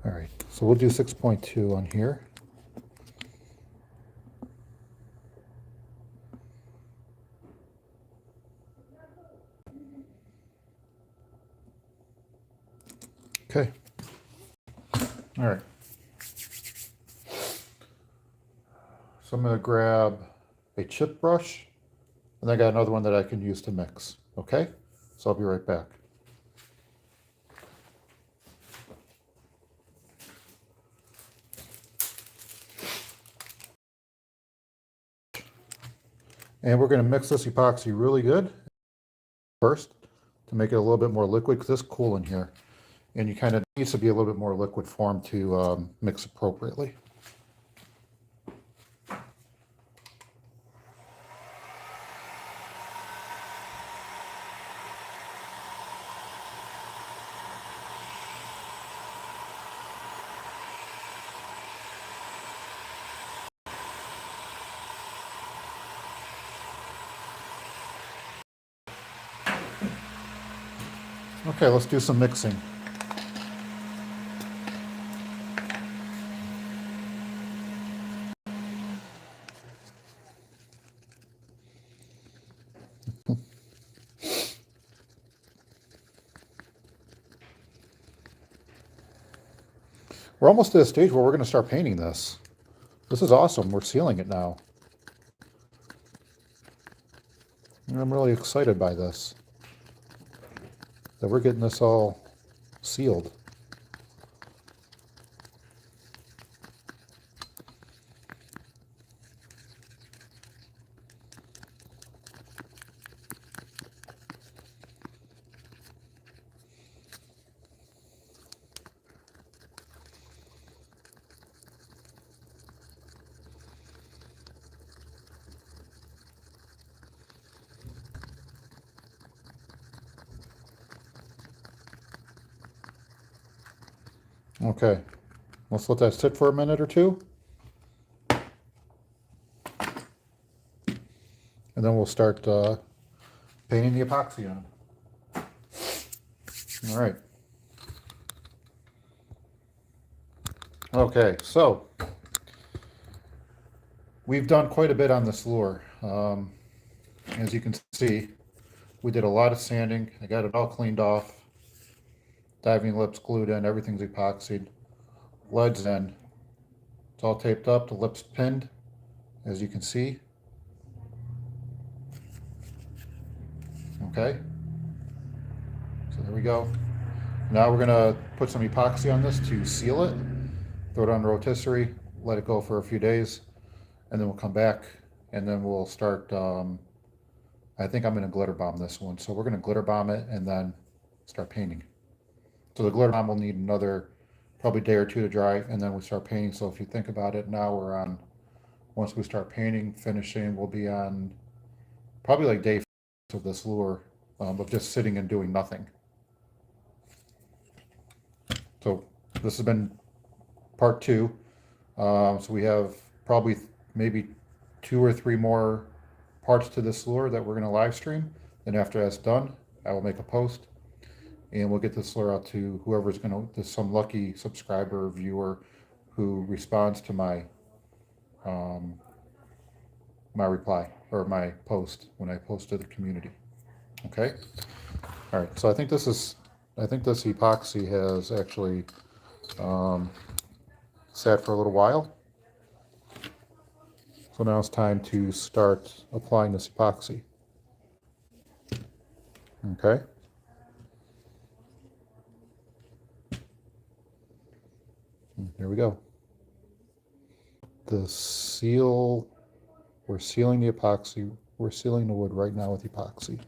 All right, so we'll do 6.2 on here. Okay. All right. So I'm going to grab a chip brush, and I got another one that I can use to mix. Okay? So I'll be right back. And we're going to mix this epoxy really good first to make it a little bit more liquid because it's cool in here. And you kind of needs to be a little bit more liquid form to mix appropriately. Okay, let's do some mixing. We're almost at a stage where we're going to start painting this. This is awesome. We're sealing it now. And I'm really excited by this, that we're getting this all sealed. Okay, let's let that sit for a minute or two. And then we'll start painting the epoxy on. All right. Okay, so we've done quite a bit on this lure. As you can see, we did a lot of sanding. I got it all cleaned off. Diving lips glued in, everything's epoxied. Lead's in. It's all taped up, the lips pinned, as you can see. Okay, so there we go. Now we're gonna put some epoxy on this to seal it. Throw it on the rotisserie, let it go for a few days, and then we'll come back and then we'll start, I think I'm gonna glitter bomb this one. So we're gonna glitter bomb it and then start painting. So the glitter bomb will need another probably day or two to dry, and then we start painting. So if you think about it, now we're on, once we start painting, finishing, we'll be on probably like day 5 of this lure, of just sitting and doing nothing. So this has been part 2. So we have probably maybe 2 or 3 more parts to this lure that we're going to live stream. Then after that's done, I will make a post and we'll get this lure out to whoever's going to, some lucky subscriber or viewer who responds to my my reply or my post when I post to the community. Okay. All right. So I think this epoxy has actually sat for a little while. So now it's time to start applying this epoxy. Okay. Here we go. The seal, we're sealing the epoxy. We're sealing the wood right now with epoxy.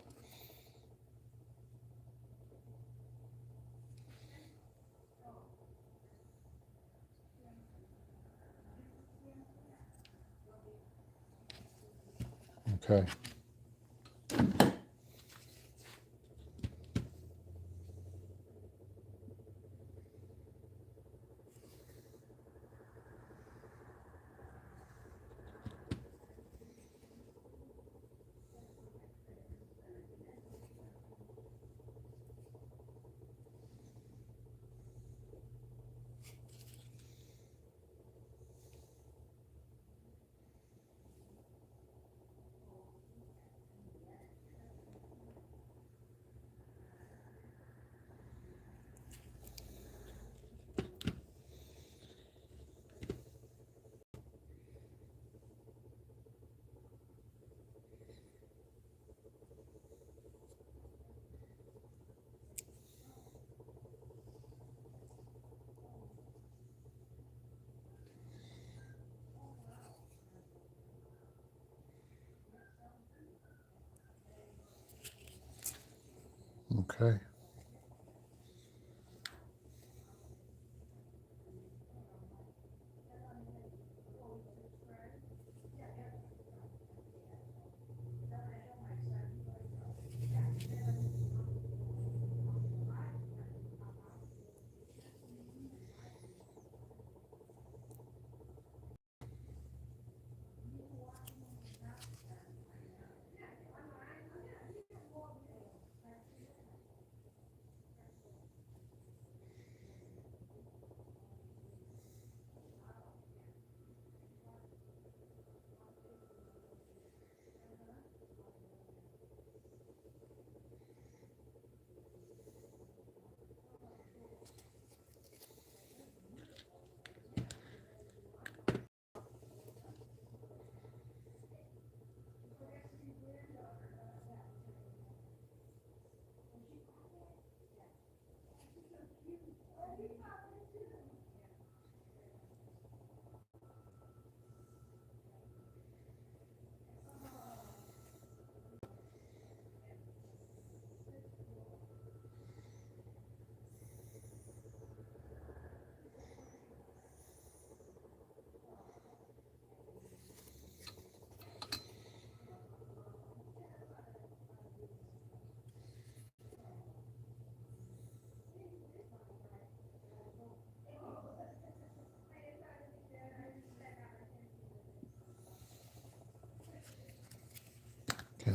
Okay. Okay.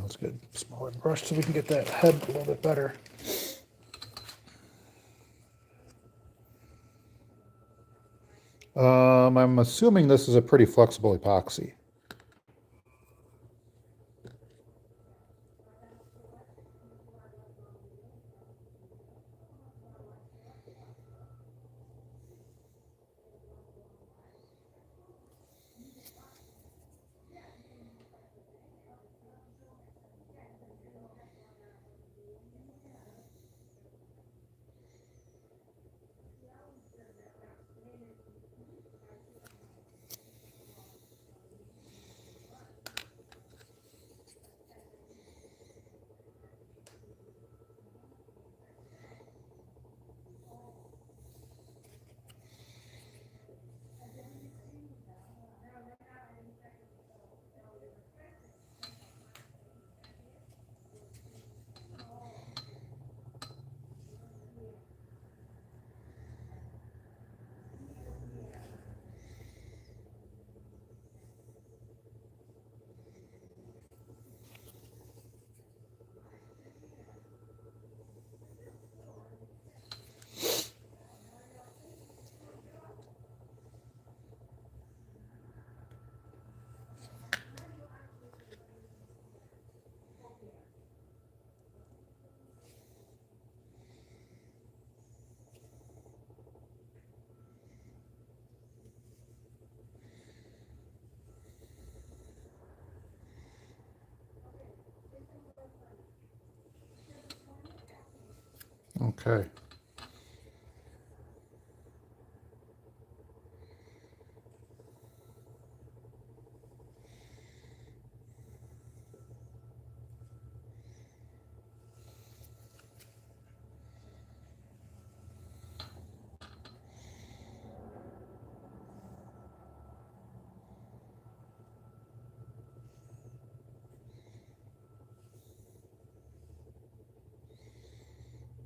let's get a smaller brush so we can get that head a little bit better. I'm assuming this is a pretty flexible epoxy. Okay.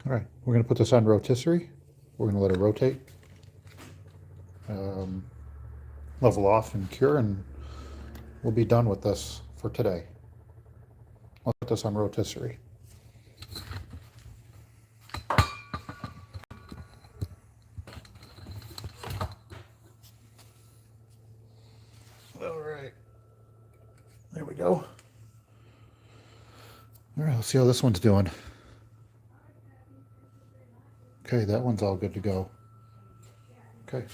All right, we're going to put this on rotisserie. We're going to let it rotate, level off and cure, and we'll be done with this for today. I'll put this on rotisserie. All right, there we go. All right, let's see how this one's doing. Okay, that one's all good to go. Okay.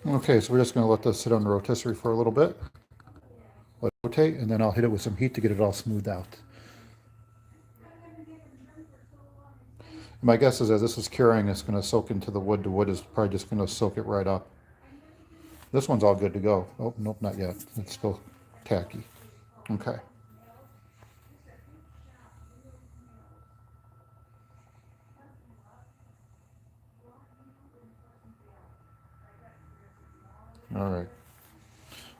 Okay, so we're just going to let this sit on the rotisserie for a little bit. Let it rotate, and then I'll hit it with some heat to get it all smoothed out. My guess is as this is curing, it's going to soak into the wood. The wood is probably just going to soak it right up. This one's all good to go. Oh, nope, not yet. It's still tacky. Okay. All right.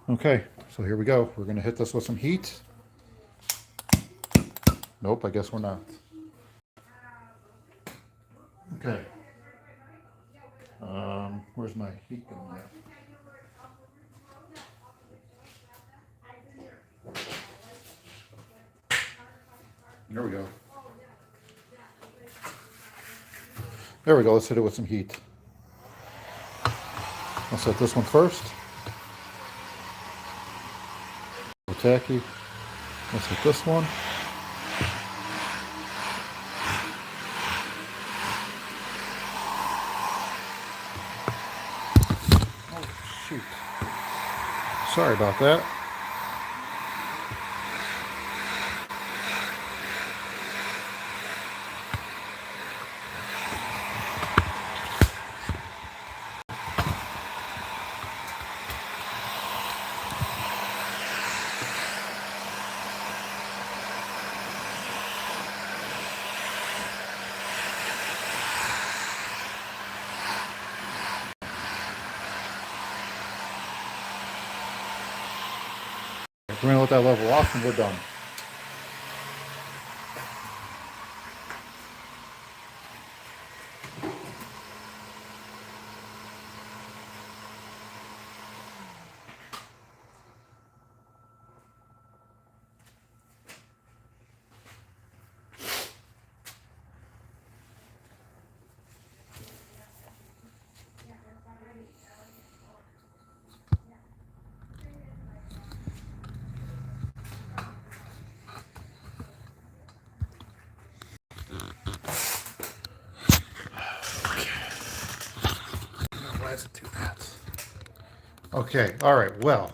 Okay, so here we go. We're going to hit this with some heat. Nope, I guess we're not. Okay. Where's my heat going at? There we go. There we go. Let's hit it with some heat. I'll set this one first. Tacky. Let's hit this one. Oh, shoot. Sorry about that. We're gonna let that level off and we're done. Why is it too fast? Okay, all right, well,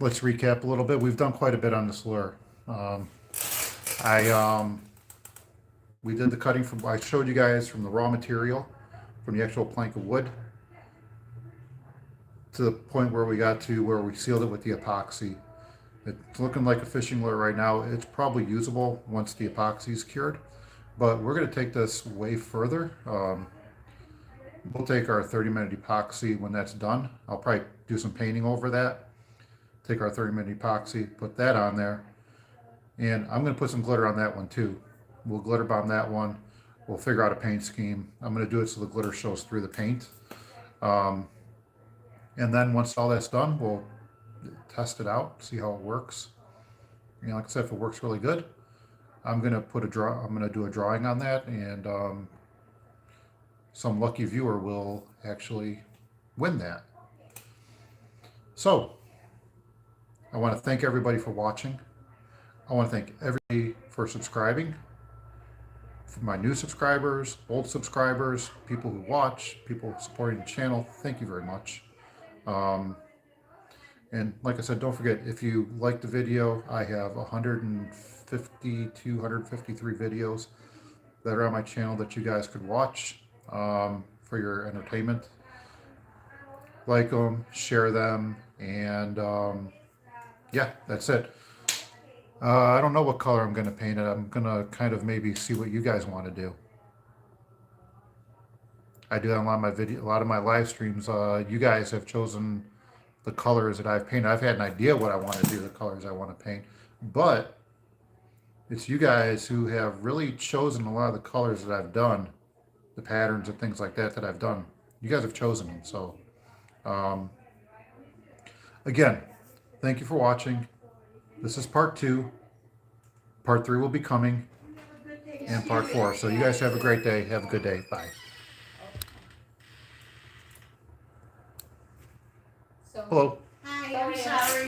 let's recap a little bit. We've done quite a bit on this lure. We did the cutting from, I showed you guys from the raw material, from the actual plank of wood, to the point where we got to where we sealed it with the epoxy. It's looking like a fishing lure right now. It's probably usable once the epoxy is cured, but we're going to take this way further. We'll take our 30-minute epoxy when that's done. I'll probably do some painting over that. Take our 30-minute epoxy, put that on there, and I'm going to put some glitter on that one too. We'll glitter bomb that one. We'll figure out a paint scheme. I'm going to do it so the glitter shows through the paint. And then once all that's done, we'll test it out, see how it works. You know, like I said, if it works really good, I'm going to do a drawing on that, and some lucky viewer will actually win that. So I want to thank everybody for watching. I want to thank everybody for subscribing. For my new subscribers, old subscribers, people who watch, people supporting the channel, thank you very much. And like I said, don't forget, if you like the video, I have 152, 153 videos that are on my channel that you guys could watch for your entertainment. Like them, share them, and yeah, that's it. I don't know what color I'm going to paint it. I'm going to kind of maybe see what you guys want to do. I do that on a lot of my live streams. You guys have chosen the colors that I've painted. I've had an idea what I want to do, the colors I want to paint, but it's you guys who have really chosen a lot of the colors that I've done, the patterns and things like that that I've done. You guys have chosen them. So again, thank you for watching. This is part 2. Part 3 will be coming, and part 4. So you guys have a great day. Have a good day. Bye. Hello. Hi, I'm sorry.